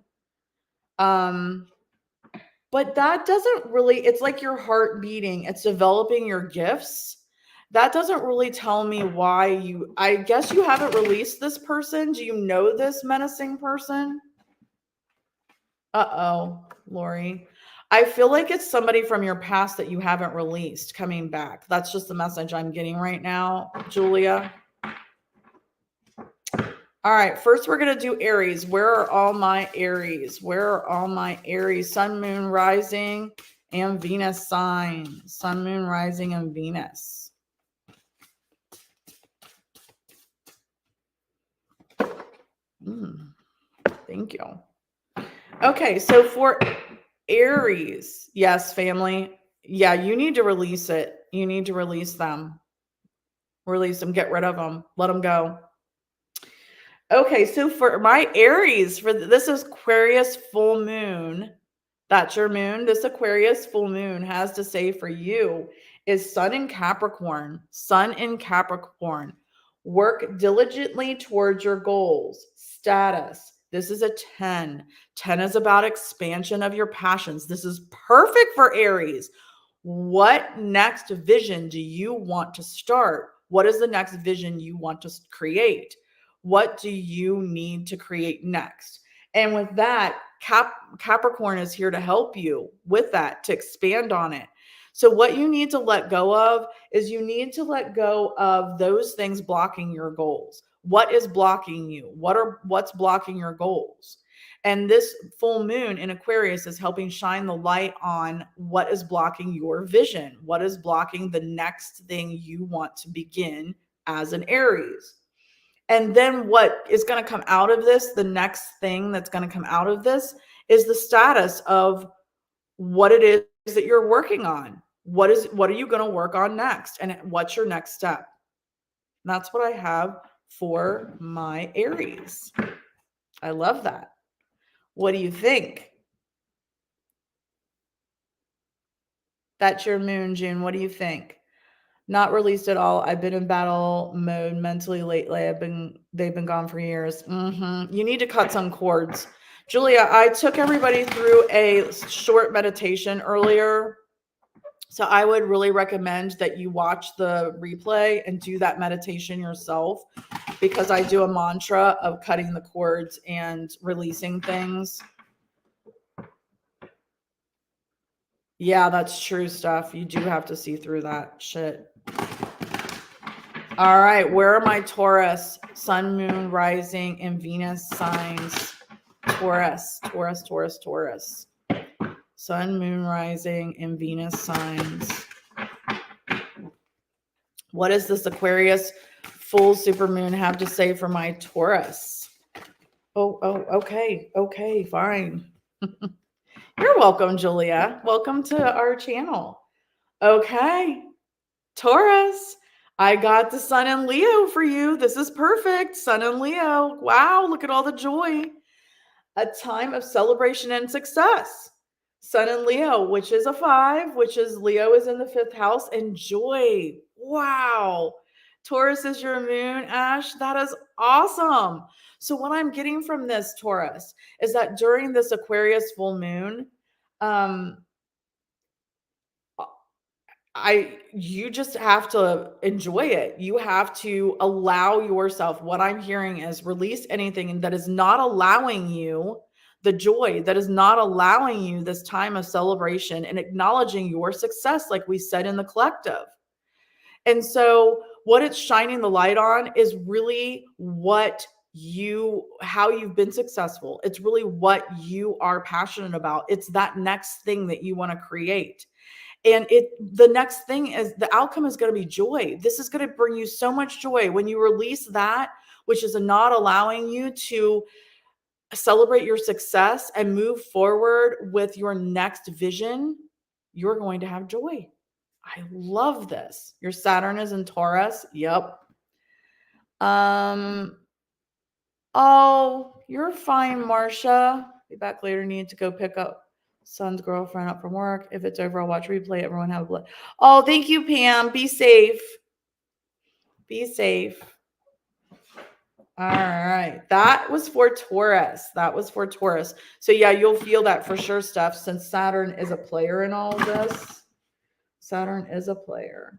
Um, but that doesn't really, it's like your heart beating, it's developing your gifts. That doesn't really tell me why you, I guess you haven't released this person. Do you know this menacing person? Uh-oh, Lori. I feel like it's somebody from your past that you haven't released coming back. That's just the message I'm getting right now, Julia. All right, first we're going to do Aries. Where are all my Aries? Where are all my Aries? Sun, moon, rising, and Venus signs. Sun, moon, rising, and Venus. Thank you. Okay, so for Aries, yes, family. Yeah, you need to release it. You need to release them. Release them, get rid of them, let them go. Okay, so for my Aries, this is Aquarius full moon. That's your moon. This Aquarius full moon has to say for you is Sun in Capricorn. Sun in Capricorn. Work diligently towards your goals. Status. This is a 10. 10 is about expansion of your passions. This is perfect for Aries. What next vision do you want to start? What is the next vision you want to create? What do you need to create next? And with that, Capricorn is here to help you with that, to expand on it. So what you need to let go of is you need to let go of those things blocking your goals. What is blocking you? What's blocking your goals? And this full moon in Aquarius is helping shine the light on what is blocking your vision, what is blocking the next thing you want to begin as an Aries. And then what is going to come out of this, the next thing that's going to come out of this is the status of what it is that you're working on. What are you going to work on next? And what's your next step? And that's what I have for my Aries. I love that. What do you think? That's your moon, June. What do you think? Not released at all. I've been in battle mode mentally lately. They've been gone for years. You need to cut some cords. Julia, I took everybody through a short meditation earlier. So I would really recommend that you watch the replay and do that meditation yourself, because I do a mantra of cutting the cords and releasing things. Yeah, that's true stuff. You do have to see through that shit. All right, where are my Taurus, Sun, Moon, Rising, and Venus signs? Taurus, Taurus, Taurus, Taurus. Sun, Moon, Rising, and Venus signs. What does this Aquarius full supermoon have to say for my Taurus? Oh, okay, fine. You're welcome, Julia. Welcome to our channel. Okay, Taurus, I got the Sun in Leo for you. This is perfect. Sun in Leo. Wow, look at all the joy. A time of celebration and success. Sun in Leo, which is a 5, which is Leo is in the 5th house, and joy. Wow. Taurus is your moon, Ash. That is awesome. So what I'm getting from this, Taurus, is that during this Aquarius full moon, you just have to enjoy it. You have to allow yourself. What I'm hearing is release anything that is not allowing you the joy, that is not allowing you this time of celebration and acknowledging your success, like we said in the collective. And so what it's shining the light on is really how you've been successful. It's really what you are passionate about. It's that next thing that you want to create. And the next thing is the outcome is going to be joy. This is going to bring you so much joy when you release that, which is not allowing you to celebrate your success and move forward with your next vision. You're going to have joy. I love this. Your Saturn is in Taurus. Yep. Oh, you're fine, Marcia. Be back later. Need to go pick up son's girlfriend up from work. If it's over, I'll watch replay. Everyone have a blessed. Oh, thank you, Pam. Be safe. Be safe. All right. That was for Taurus. So yeah, you'll feel that for sure, Steph, since Saturn is a player in all of this. Saturn is a player.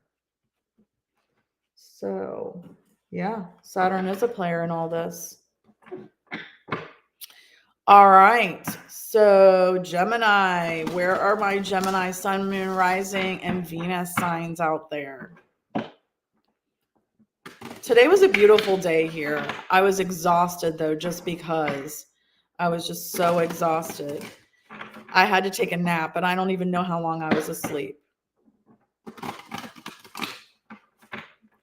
So yeah, Saturn is a player in all this. All right. So Gemini, where are my Gemini sun, moon, rising, and Venus signs out there? Today was a beautiful day here. I was exhausted though, just because I was just so exhausted. I had to take a nap, and I don't even know how long I was asleep.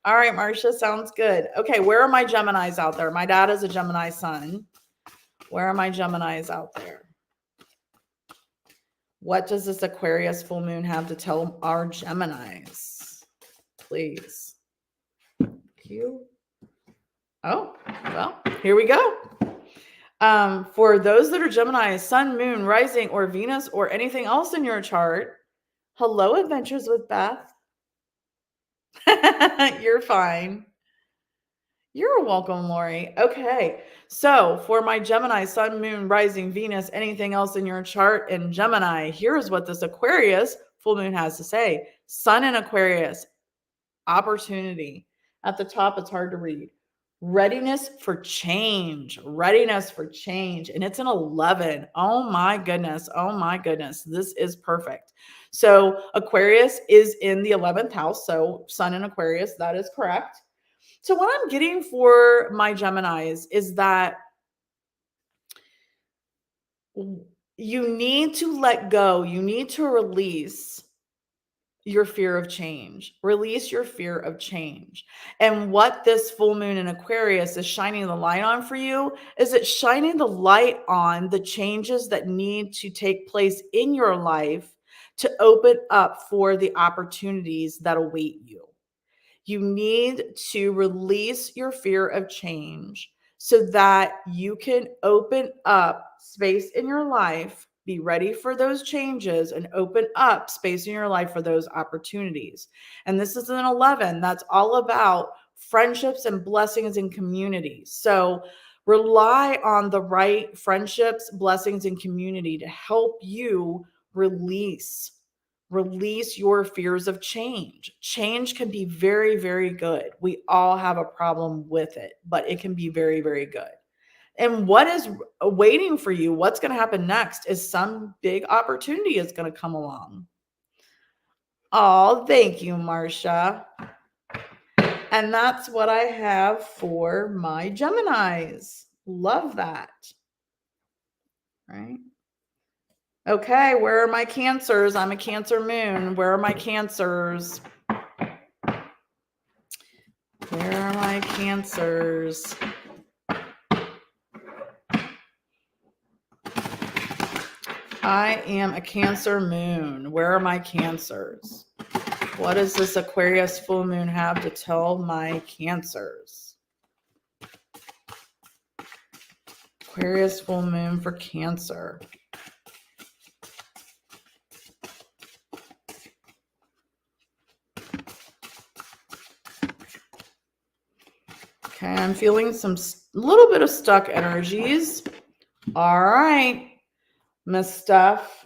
All right, Marcia, sounds good. Okay, where are my Geminis out there? My dad is a Gemini sun. Where are my Geminis out there? What does this Aquarius full moon have to tell our Geminis? Please. Q. Oh, well, here we go. For those that are Gemini, sun, moon, rising, or Venus, or anything else in your chart, hello, Adventures with Beth. You're fine. You're welcome, Lori. Okay, so for my Gemini, sun, moon, rising, Venus, anything else in your chart in Gemini, here's what this Aquarius full moon has to say. Sun in Aquarius, opportunity. At the top, it's hard to read. Readiness for change. Readiness for change. And it's an 11. Oh my goodness. Oh my goodness. This is perfect. So Aquarius is in the 11th house. So Sun in Aquarius, that is correct. So what I'm getting for my Geminis is that you need to let go. You need to release your fear of change. Release your fear of change. And what this full moon in Aquarius is shining the light on for you is it's shining the light on the changes that need to take place in your life to open up for the opportunities that await you. You need to release your fear of change so that you can open up space in your life, be ready for those changes, and open up space in your life for those opportunities. And this is an 11. That's all about friendships and blessings and communities. So rely on the right friendships, blessings, and community to help you release your fears of change. Change can be very, very good. We all have a problem with it, but it can be very, very good. And what is waiting for you, what's going to happen next, is some big opportunity is going to come along. Oh, thank you, Marcia. And that's what I have for my Geminis. Love that. Right? Okay, where are my Cancers? I'm a Cancer moon. Where are my Cancers? Where are my Cancers? I am a Cancer moon. Where are my Cancers? What does this Aquarius full moon have to tell my Cancers? Aquarius full moon for Cancer. Okay, I'm feeling some little bit of stuck energies. All right, Miss Steph.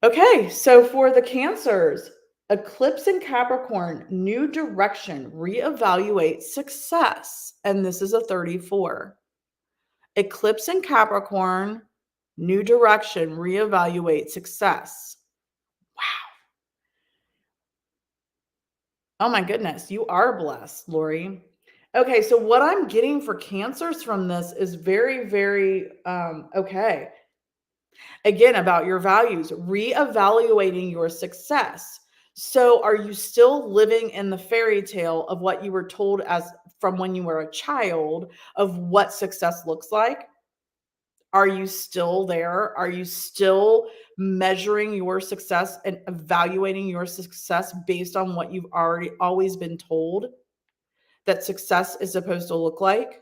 Okay, so for the Cancers, eclipse in Capricorn, new direction, reevaluate success. And this is a 34. Eclipse in Capricorn, new direction, reevaluate success. Wow. Oh my goodness, you are blessed, Lori. Okay, so what I'm getting for cancers from this is very, very okay. Again, about your values, reevaluating your success. So, are you still living in the fairy tale of what you were told as from when you were a child of what success looks like? Are you still there? Are you still measuring your success and evaluating your success based on what you've already always been told that success is supposed to look like?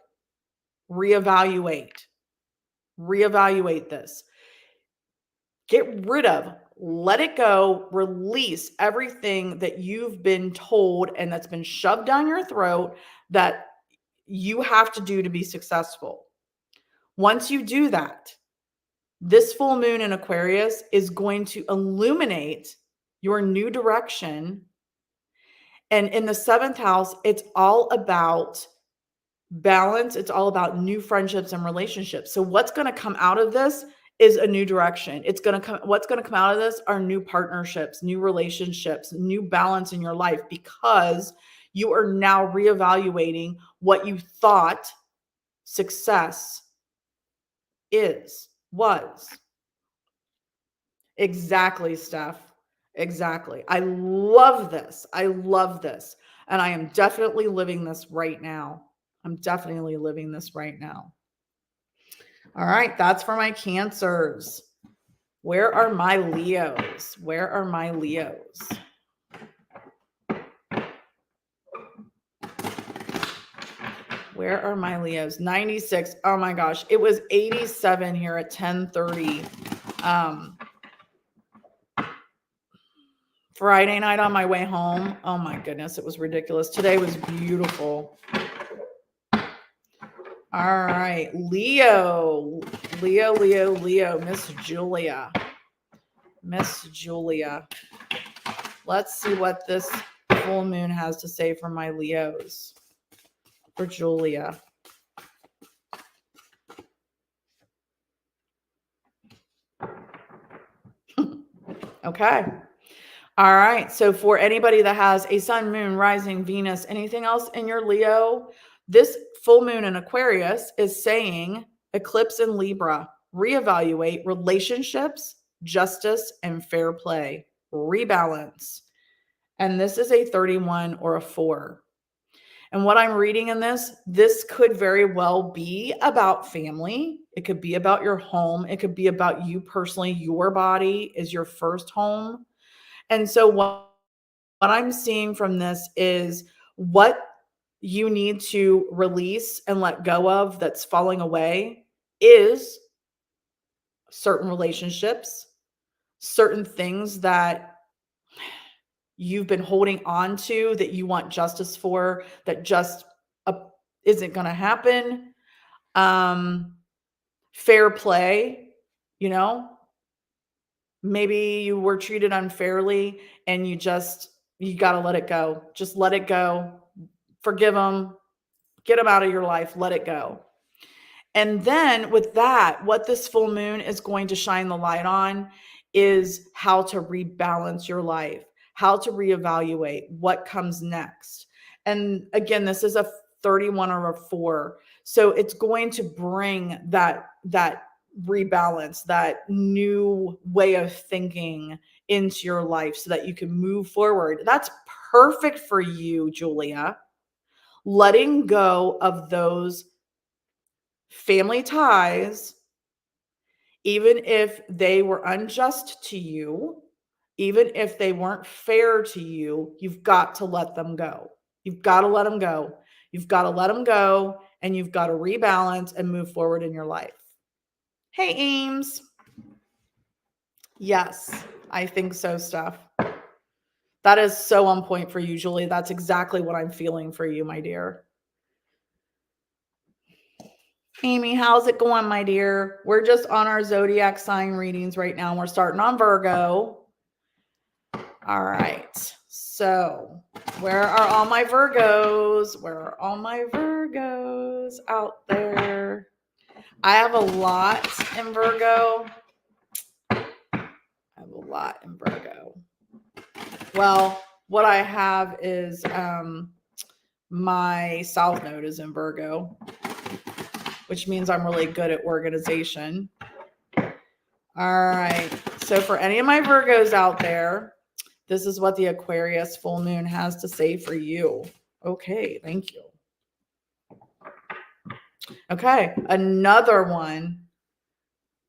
Reevaluate. Reevaluate this. Get rid of, let it go, release everything that you've been told and that's been shoved down your throat that you have to do to be successful. Once you do that, this full moon in Aquarius is going to illuminate your new direction. And in the seventh house, it's all about balance. It's all about new friendships and relationships. So what's going to come out of this is a new direction. What's going to come out of this are new partnerships, new relationships, new balance in your life, because you are now reevaluating what you thought success was. Exactly, Steph. Exactly. I love this. I love this. And I am definitely living this right now. I'm definitely living this right now. All right. That's for my Cancers. Where are my Leos? Where are my Leos? Where are my Leos? 96. Oh my gosh. It was 87 here at 10:30. Friday night on my way home. Oh my goodness, it was ridiculous. Today was beautiful. All right, Leo, Miss Julia. Let's see what this full moon has to say for my Leos. For Julia. Okay. All right. So for anybody that has a sun, moon, rising, Venus, anything else in your Leo, this full moon in Aquarius is saying eclipse in Libra, reevaluate relationships, justice, and fair play, rebalance. And this is a 31 or a 4. And what I'm reading in this could very well be about family. It could be about your home. It could be about you personally. Your body is your first home. And so what I'm seeing from this is what you need to release and let go of that's falling away is certain relationships, certain things that you've been holding on to that you want justice for that just isn't going to happen. Fair play, maybe you were treated unfairly and you got to let it go. Just let it go. Forgive them. Get them out of your life. Let it go. And then with that, what this full moon is going to shine the light on is how to rebalance your life, how to reevaluate what comes next. And again, this is a 31 or a 4. So it's going to bring that rebalance, that new way of thinking into your life so that you can move forward. That's perfect for you, Julia. Letting go of those family ties, even if they were unjust to you, even if they weren't fair to you, you've got to let them go. You've got to let them go. You've got to let them go, and you've got to rebalance and move forward in your life. Hey, Ames. Yes, I think so, Steph. That is so on point for you, Julie. That's exactly what I'm feeling for you, my dear. Amy, how's it going, my dear? We're just on our Zodiac sign readings right now. We're starting on Virgo. All right. So, where are all my Virgos? Where are all my Virgos out there? I have a lot in Virgo. Well, what I have is my South Node is in Virgo, which means I'm really good at organization. All right. So for any of my Virgos out there, this is what the Aquarius full moon has to say for you. Okay, thank you. Okay, another one.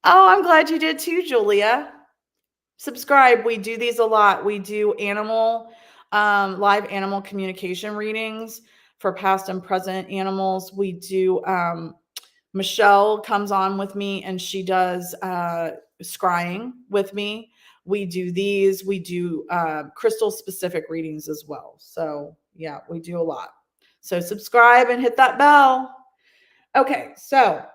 Oh, I'm glad you did too, Julia. Subscribe. We do these a lot. We do live animal communication readings for past and present animals. We do, Michelle comes on with me and she does scrying with me. We do these. We do crystal specific readings as well. So yeah, we do a lot. So subscribe and hit that bell. Okay, so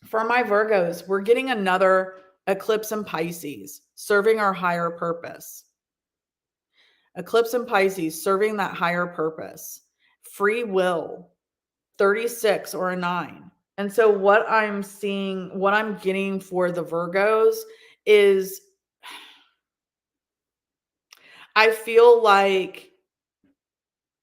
for my Virgos, we're getting another eclipse in Pisces, serving our higher purpose. Eclipse in Pisces, serving that higher purpose. Free will, 36 or a 9. And so what I'm seeing, what I'm getting for the Virgos is I feel like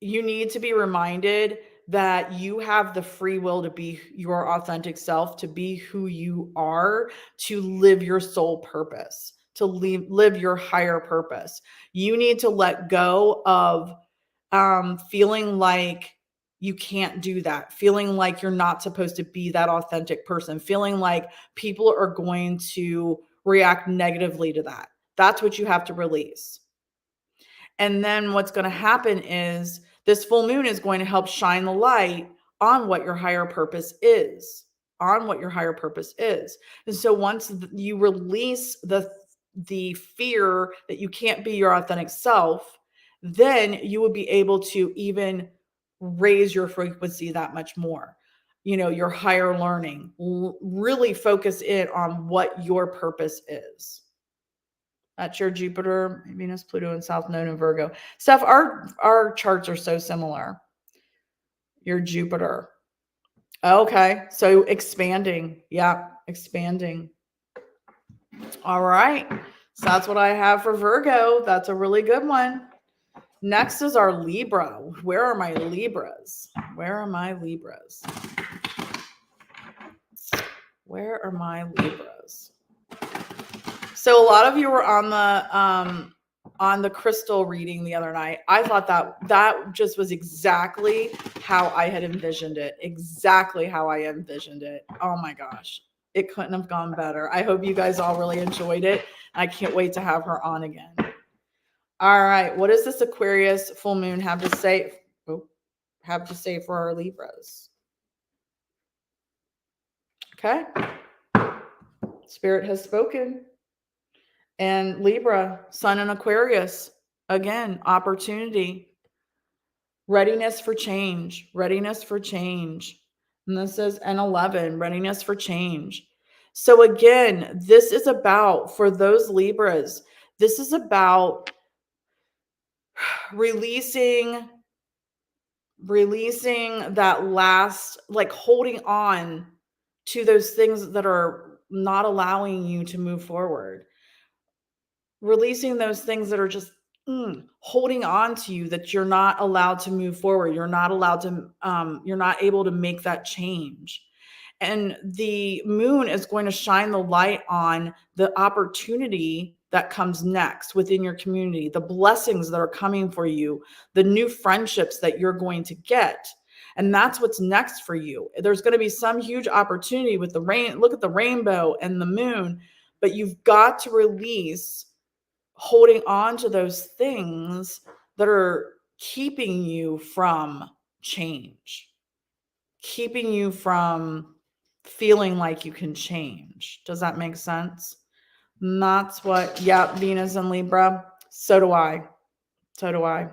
you need to be reminded that you have the free will to be your authentic self, to be who you are, to live your soul purpose, to live your higher purpose. You need to let go of feeling like you can't do that, feeling like you're not supposed to be that authentic person, feeling like people are going to react negatively to that. That's what you have to release. And then what's going to happen is this full moon is going to help shine the light on what your higher purpose is, on what your higher purpose is. And so once you release the fear that you can't be your authentic self, then you will be able to even raise your frequency that much more. You know, your higher learning, really focus in on what your purpose is. That's your Jupiter, Venus, Pluto, and South Node in Virgo. Steph, our charts are so similar. Your Jupiter. Okay, so expanding. Yeah, expanding. All right. So that's what I have for Virgo. That's a really good one. Next is our Libra. Where are my Libras? Where are my Libras? Where are my Libras? So a lot of you were on the crystal reading the other night. I thought that just was exactly how I had envisioned it. Exactly how I envisioned it. Oh my gosh. It couldn't have gone better. I hope you guys all really enjoyed it. I can't wait to have her on again. All right. What does this Aquarius full moon have to say? Have to say for our Libras? Okay. Spirit has spoken. And Libra, Sun and Aquarius, again, opportunity, readiness for change, readiness for change. And this is an 11, readiness for change. So again, this is about, for those Libras, this is about releasing that last, like holding on to those things that are not allowing you to move forward. Releasing those things that are just holding on to you, that you're not allowed to move forward. You're not allowed to, you're not able to make that change. And the moon is going to shine the light on the opportunity that comes next within your community, the blessings that are coming for you, the new friendships that you're going to get. And that's what's next for you. There's going to be some huge opportunity with the rain. Look at the rainbow and the moon, but you've got to release holding on to those things that are keeping you from change, keeping you from feeling like you can change. Does that make sense? And that's what, yeah, Venus and Libra. So do I. So do I.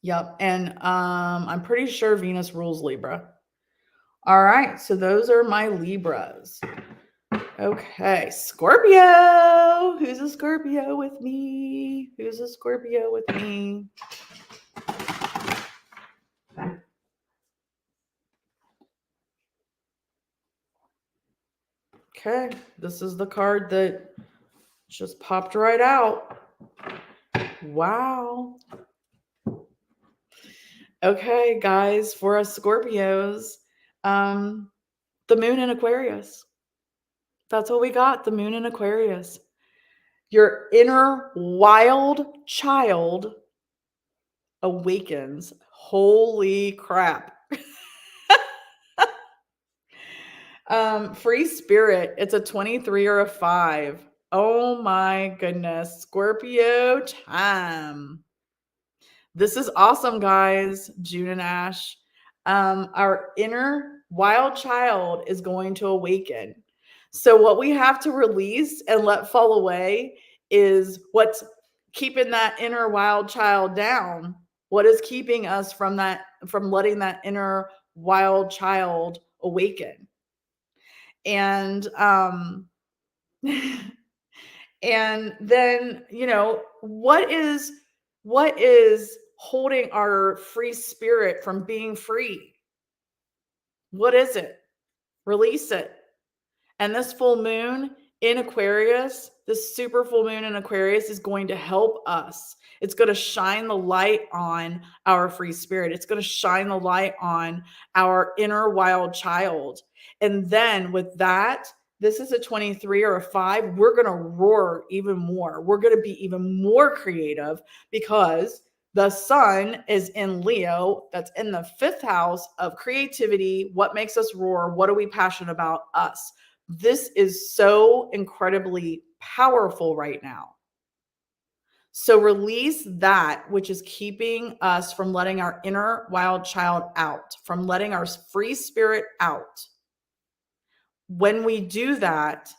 Yep. And I'm pretty sure Venus rules Libra. All right. So those are my Libras. Okay, Scorpio. Who's a Scorpio with me? Who's a Scorpio with me? Okay, this is the card that just popped right out. Wow. Okay, guys, for us Scorpios, the moon in Aquarius. That's what we got, the moon in Aquarius. Your inner wild child awakens. Holy crap. Free spirit. It's a 23 or a 5. Oh my goodness. Scorpio time. This is awesome, guys. June and Ash. Our inner wild child is going to awaken. So, what we have to release and let fall away is what's keeping that inner wild child down. What is keeping us from letting that inner wild child awaken? And and then, what is holding our free spirit from being free? What is it? Release it. And this full moon in Aquarius, this super full moon in Aquarius is going to help us. It's going to shine the light on our free spirit. It's going to shine the light on our inner wild child. And then with that, this is a 23 or a 5. We're going to roar even more. We're going to be even more creative because the sun is in Leo. That's in the 5th house of creativity. What makes us roar? What are we passionate about? Us. This is so incredibly powerful right now. So release that which is keeping us from letting our inner wild child out, from letting our free spirit out. When we do that,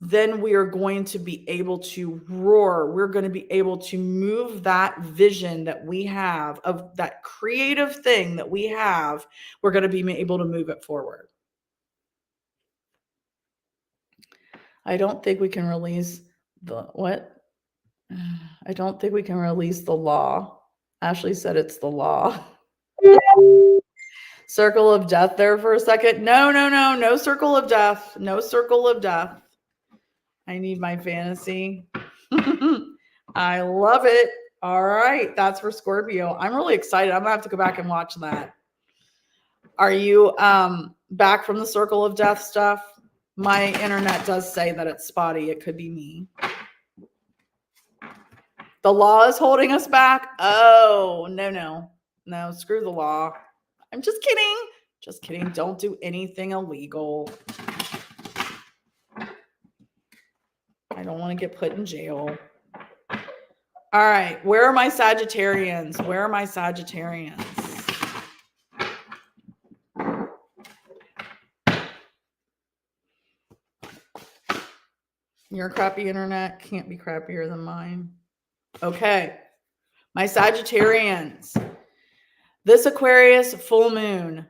then we are going to be able to roar. We're going to be able to move that vision that we have of that creative thing that we have. We're going to be able to move it forward. I don't think we can release the what? I don't think we can release the law. Ashley said it's the law. Circle of death there for a second. No circle of death. No circle of death. I need my fantasy. I love it. All right. That's for Scorpio. I'm really excited. I'm going to have to go back and watch that. Are you back from the circle of death stuff? My internet does say that it's spotty. It could be me. The law is holding us back. Oh, no, screw the law. I'm just kidding. Don't do anything illegal. I don't want to get put in jail. All right. Where are my Sagittarians? Your crappy internet can't be crappier than mine. Okay. My Sagittarians. This Aquarius full moon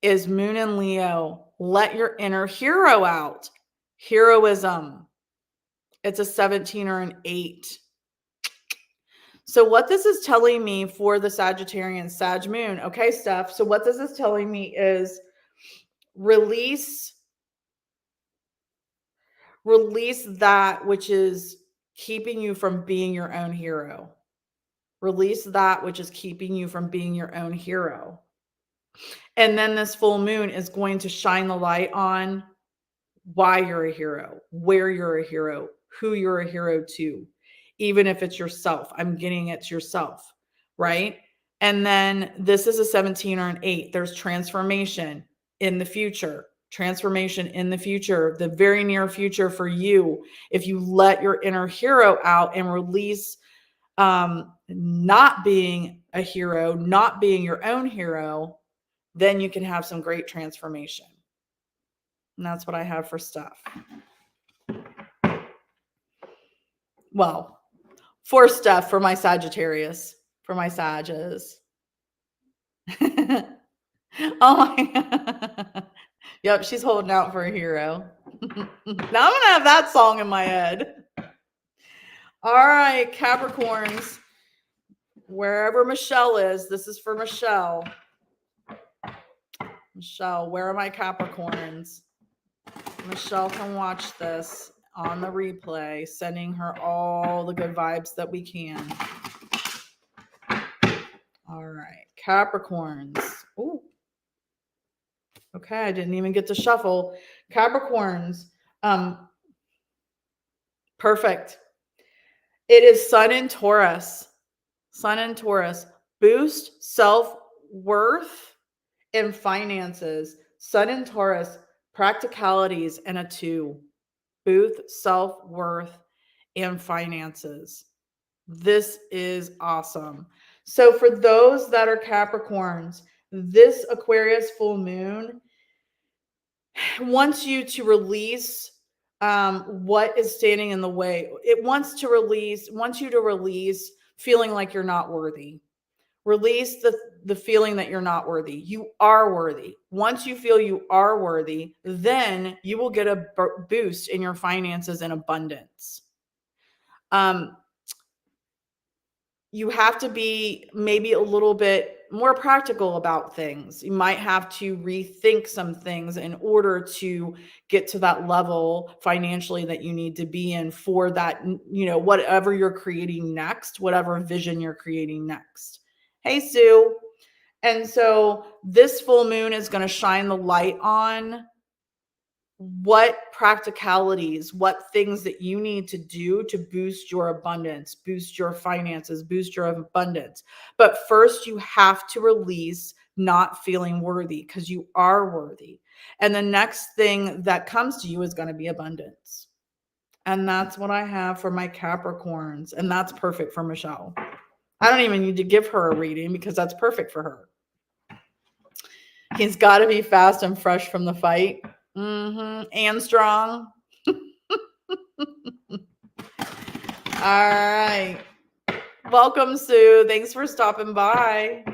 is moon in Leo. Let your inner hero out. Heroism. It's a 17 or an 8. So what this is telling me for the Sagittarian Sag moon. Okay, Steph. So what this is telling me is release that which is keeping you from being your own hero. Release that which is keeping you from being your own hero. And then this full moon is going to shine the light on why you're a hero, where you're a hero, who you're a hero to, even if it's yourself. I'm getting it's yourself, right? And then this is a 17 or an 8. There's transformation in the future. The very near future for you. If you let your inner hero out and release not being a hero, not being your own hero, then you can have some great transformation. And that's what I have for stuff. Well, for stuff for my Sagittarius, for my Sages. Oh my God. Yep, she's holding out for a hero. Now I'm going to have that song in my head. All right, Capricorns. Wherever Michelle is, this is for Michelle. Michelle, where are my Capricorns? Michelle can watch this on the replay, sending her all the good vibes that we can. All right, Capricorns. Ooh. Okay, I didn't even get to shuffle. Capricorns. Perfect. It is Sun in Taurus. Sun in Taurus. Boost self-worth and finances. Sun in Taurus. Practicalities and a 2. Boost self-worth and finances. This is awesome. So for those that are Capricorns, this Aquarius full moon wants you to release what is standing in the way. It wants you to release feeling like you're not worthy. Release the feeling that you're not worthy. You are worthy. Once you feel you are worthy, then you will get a boost in your finances and abundance. You have to be maybe a little bit more practical about things. You might have to rethink some things in order to get to that level financially that you need to be in for that, whatever you're creating next, whatever vision you're creating next. Hey, Sue. And so this full moon is going to shine the light on what practicalities, what things that you need to do to boost your abundance, boost your finances, boost your abundance. But first, you have to release not feeling worthy, because you are worthy. And the next thing that comes to you is going to be abundance. And that's what I have for my Capricorns. And that's perfect for Michelle. I don't even need to give her a reading because that's perfect for her. He's got to be fast and fresh from the fight. And strong. All right. Welcome, Sue. Thanks for stopping by.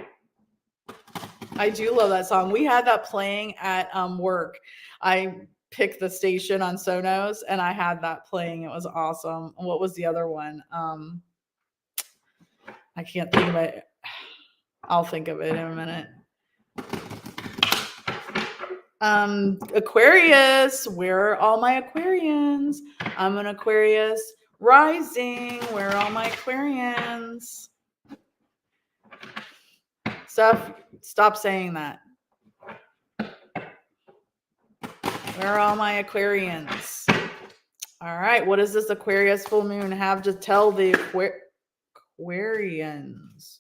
I do love that song. We had that playing at work. I picked the station on Sonos and I had that playing. It was awesome. What was the other one? I can't think of it. I'll think of it in a minute. Aquarius, where are all my Aquarians? I'm an Aquarius rising. Where are all my Aquarians? Stop saying that. Where are all my Aquarians? All right, what does this Aquarius full moon have to tell the Aquarians?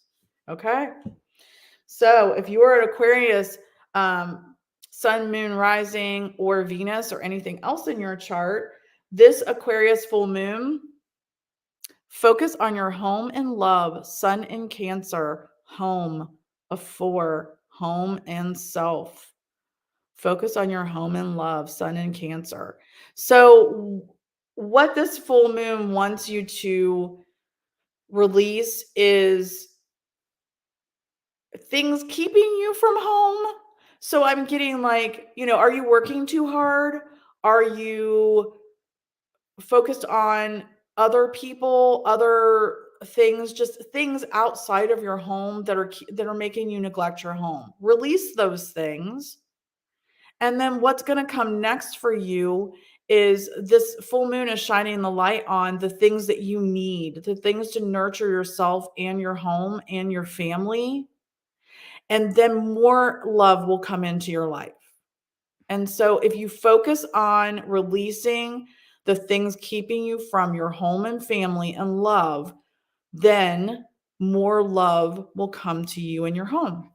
Okay. So if you are an Aquarius, sun, moon, rising, or Venus, or anything else in your chart, this Aquarius full moon, focus on your home and love. Sun in Cancer, home, a 4, home and self. Focus on your home and love. Sun in Cancer. So what this full moon wants you to release is things keeping you from home. So I'm getting like, are you working too hard? Are you focused on other people, other things, just things outside of your home that are making you neglect your home? Release those things. And then what's going to come next for you is this full moon is shining the light on the things that you need, the things to nurture yourself and your home and your family. And then more love will come into your life. And so if you focus on releasing the things keeping you from your home and family and love, then more love will come to you in your home.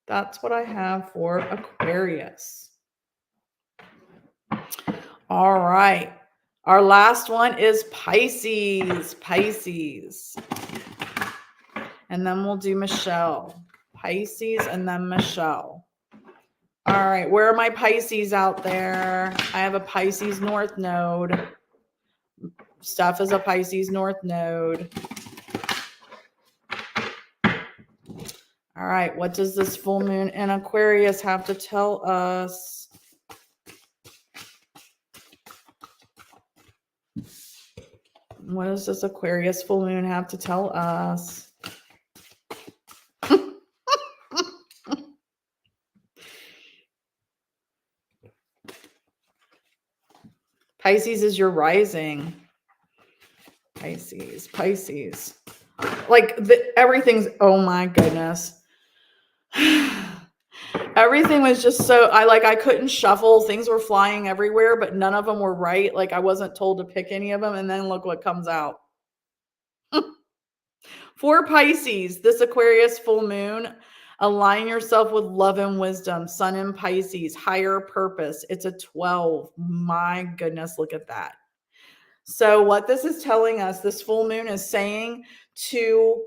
That's what I have for Aquarius. All right. Our last one is Pisces. And then we'll do Michelle. Pisces and then Michelle. All right. Where are my Pisces out there? I have a Pisces North Node. Steph is a Pisces North Node. All right. What does this full moon in Aquarius have to tell us? What does this Aquarius full moon have to tell us? Pisces is your rising. Pisces. Like everything's, oh my goodness. Everything was just so, I couldn't shuffle. Things were flying everywhere, but none of them were right. Like I wasn't told to pick any of them. And then look what comes out. For Pisces, this Aquarius full moon, align yourself with love and wisdom. Sun in Pisces, higher purpose. It's a 12. My goodness, look at that. So what this is telling us, this full moon is saying to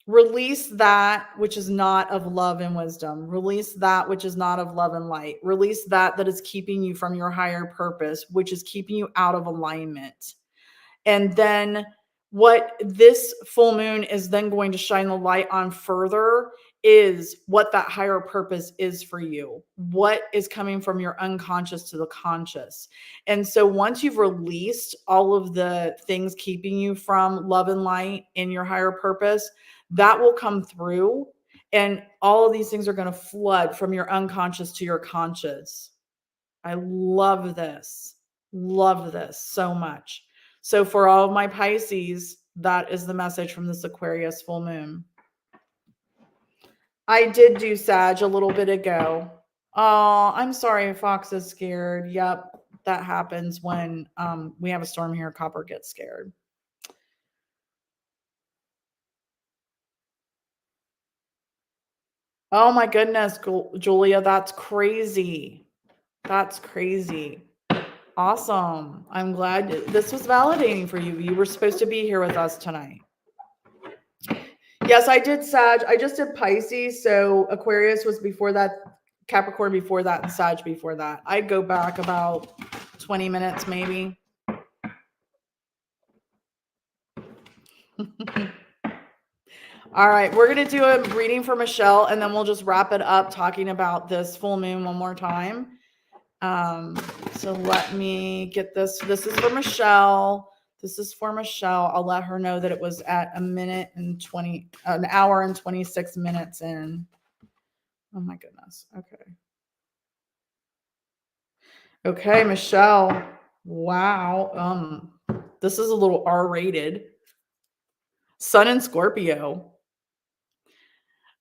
release that which is not of love and wisdom. Release that which is not of love and light. Release that is keeping you from your higher purpose, which is keeping you out of alignment. And then what this full moon is then going to shine the light on further is what that higher purpose is for you. What is coming from your unconscious to the conscious. And so once you've released all of the things keeping you from love and light in your higher purpose, that will come through. And all of these things are going to flood from your unconscious to your conscious. I love this. Love this so much. So for all of my Pisces, that is the message from this Aquarius full moon. I did do Sag a little bit ago. Oh, I'm sorry. Fox is scared. Yep. That happens when we have a storm here. Copper gets scared. Oh my goodness, Julia. That's crazy. That's crazy. Awesome. I'm glad this was validating for you. You were supposed to be here with us tonight. Yes, I did Sag. I just did Pisces. So Aquarius was before that, Capricorn before that, and Sag before that. I'd go back about 20 minutes maybe. All right, we're going to do a reading for Michelle, and then we'll just wrap it up talking about this full moon one more time. So let me get this. This is for Michelle. This is for Michelle. I'll let her know that it was at an hour and 26 minutes in. Oh my goodness. Okay. Okay, Michelle. Wow. This is a little R-rated. Sun in Scorpio.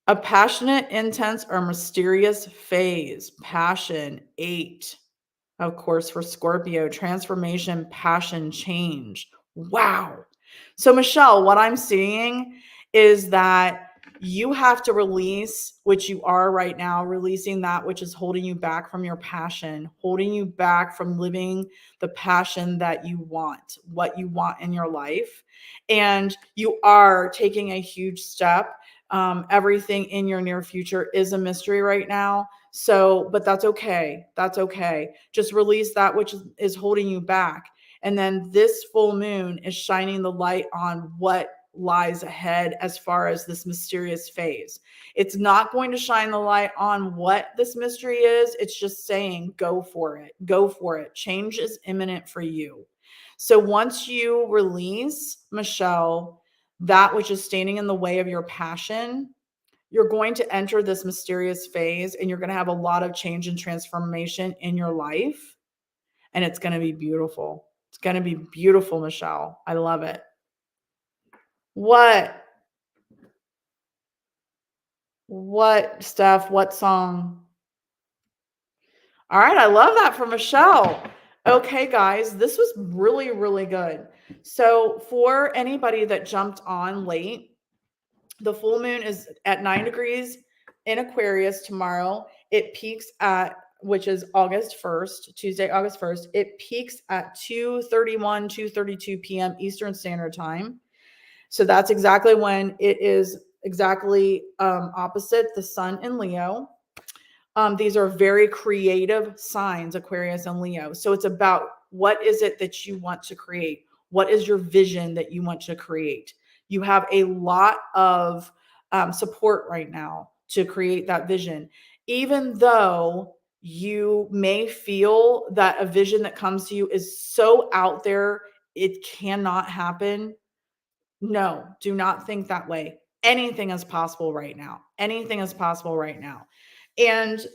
A passionate, intense, or mysterious phase. Passion, 8. Of course, for Scorpio, transformation, passion, change. Wow. So, Michelle, what I'm seeing is that you have to release, which you are right now, releasing that which is holding you back from your passion, holding you back from living the passion that you want, what you want in your life. And you are taking a huge step. Everything in your near future is a mystery right now. So, but that's okay. That's okay. Just release that which is holding you back. And then this full moon is shining the light on what lies ahead as far as this mysterious phase. It's not going to shine the light on what this mystery is. It's just saying, go for it. Go for it. Change is imminent for you. So once you release, Michelle, that which is standing in the way of your passion, you're going to enter this mysterious phase, and you're going to have a lot of change and transformation in your life. And it's going to be beautiful. It's going to be beautiful, Michelle. I love it. What, Steph? What song? All right. I love that for Michelle. Okay, guys, this was really, really good. So for anybody that jumped on late, the full moon is at 9 degrees in Aquarius tomorrow. It peaks at, which is August 1st, Tuesday, August 1st. It peaks at 2:31, 2:32 p.m. Eastern Standard Time. So that's exactly when it is exactly opposite the sun in Leo. These are very creative signs, Aquarius and Leo. So it's about what is it that you want to create? What is your vision that you want to create? You have a lot of support right now to create that vision. Even though you may feel that a vision that comes to you is so out there, it cannot happen. No, do not think that way. Anything is possible right now. Anything is possible right now. And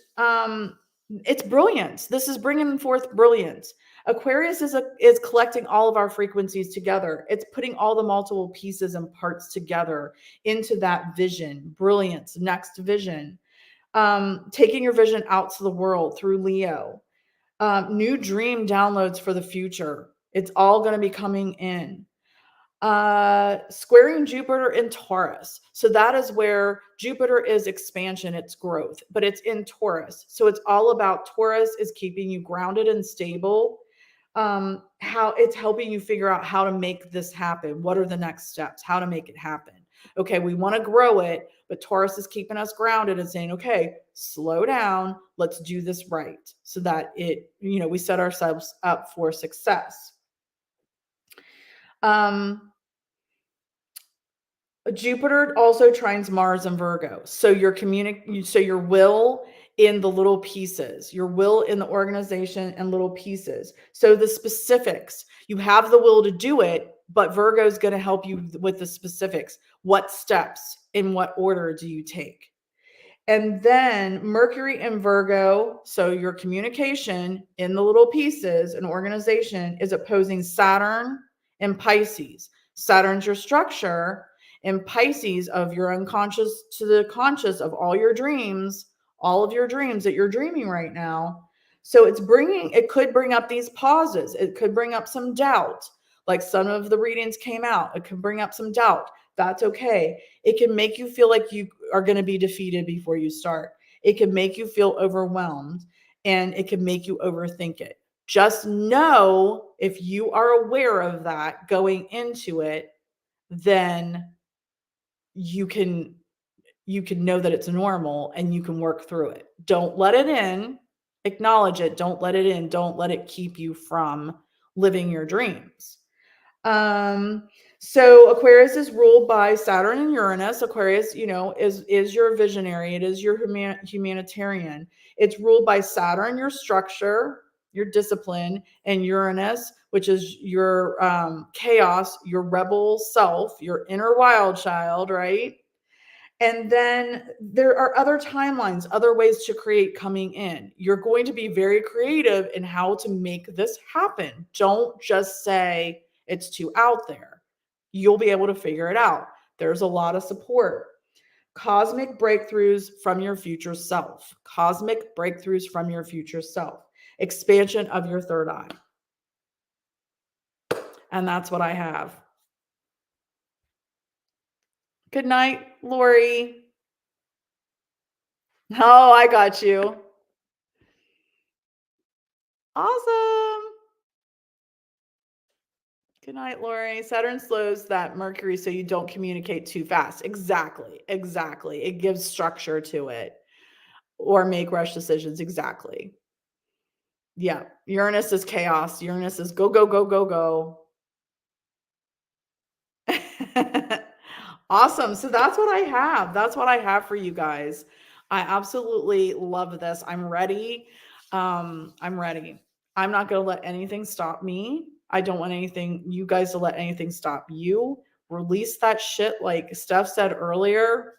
it's brilliance. This is bringing forth brilliance. Aquarius is collecting all of our frequencies together. It's putting all the multiple pieces and parts together into that vision, brilliance, next vision. Taking your vision out to the world through Leo. New dream downloads for the future. It's all going to be coming in. Squaring Jupiter in Taurus. So that is where Jupiter is expansion, it's growth, but it's in Taurus. So it's all about Taurus is keeping you grounded and stable. How it's helping you figure out how to make this happen. What are the next steps? How to make it happen. Okay, we want to grow it, but Taurus is keeping us grounded and saying, okay, slow down. Let's do this right so that we set ourselves up for success. Jupiter also trines Mars and Virgo. So your will in the little pieces, your will in the organization and little pieces. So the specifics, you have the will to do it, but Virgo is going to help you with the specifics. What steps, in what order do you take? And then Mercury in Virgo, so your communication in the little pieces and organization is opposing Saturn and Pisces. Saturn's your structure, and Pisces of your unconscious to the conscious of all your dreams, all of your dreams that you're dreaming right now. So it could bring up these pauses. It could bring up some doubt. Like some of the readings came out. It could bring up some doubt. That's okay. It can make you feel like you are going to be defeated before you start. It can make you feel overwhelmed, and it can make you overthink it. Just know if you are aware of that going into it, then you can know that it's normal and you can work through it. Don't let it in. Acknowledge it. Don't let it in. Don't let it keep you from living your dreams. So Aquarius is ruled by Saturn and Uranus. Aquarius, is your visionary. It is your humanitarian. It's ruled by Saturn, your structure, your discipline, and Uranus, which is your chaos, your rebel self, your inner wild child, right? And then there are other timelines, other ways to create coming in. You're going to be very creative in how to make this happen. Don't just say it's too out there. You'll be able to figure it out. There's a lot of support. Cosmic breakthroughs from your future self. Cosmic breakthroughs from your future self. Expansion of your third eye. And that's what I have. Good night, Lori. Oh, I got you. Awesome. Good night, Lori. Saturn slows that Mercury so you don't communicate too fast. Exactly. It gives structure to it or make rush decisions. Exactly. Yeah. Uranus is chaos. Uranus is go, go, go, go, go. Awesome. So that's what I have. That's what I have for you guys. I absolutely love this. I'm ready. I'm ready. I'm not going to let anything stop me. I don't want you guys to let anything stop you. Release that shit like Steph said earlier.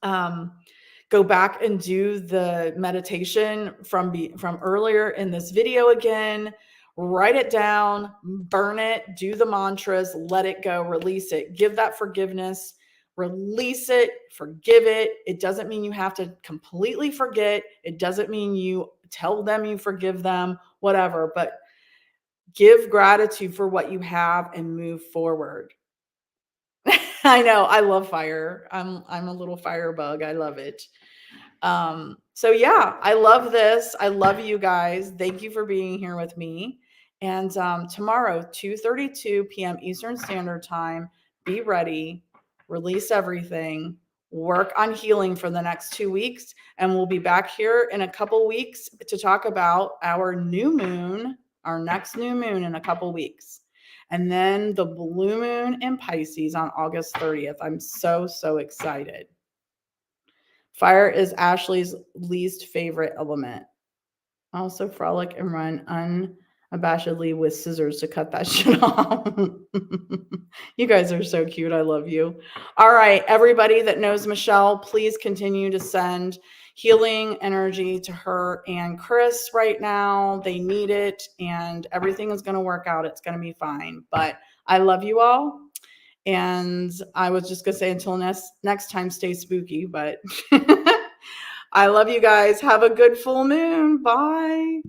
Go back and do the meditation from earlier in this video again. Write it down, burn it, do the mantras, let it go, release it, give that forgiveness, release it, forgive it. It doesn't mean you have to completely forget. It doesn't mean you tell them you forgive them, whatever, but give gratitude for what you have and move forward. I know, I love fire. I'm a little firebug. I love it. So yeah, I love this. I love you guys. Thank you for being here with me. And tomorrow, 2:32 p.m. Eastern Standard Time, be ready, release everything, work on healing for the next 2 weeks. And we'll be back here in a couple weeks to talk about our new moon, our next new moon in a couple weeks. And then the blue moon in Pisces on August 30th. I'm so, so excited. Fire is Ashley's least favorite element. Also frolic and run unabashedly with scissors to cut that shit off. You guys are so cute. I love you. All right, everybody that knows Michelle, please continue to send healing energy to her and Chris right now. They need it, and everything is going to work out. It's going to be fine. But I love you all. And I was just going to say until next time, stay spooky. But I love you guys. Have a good full moon. Bye.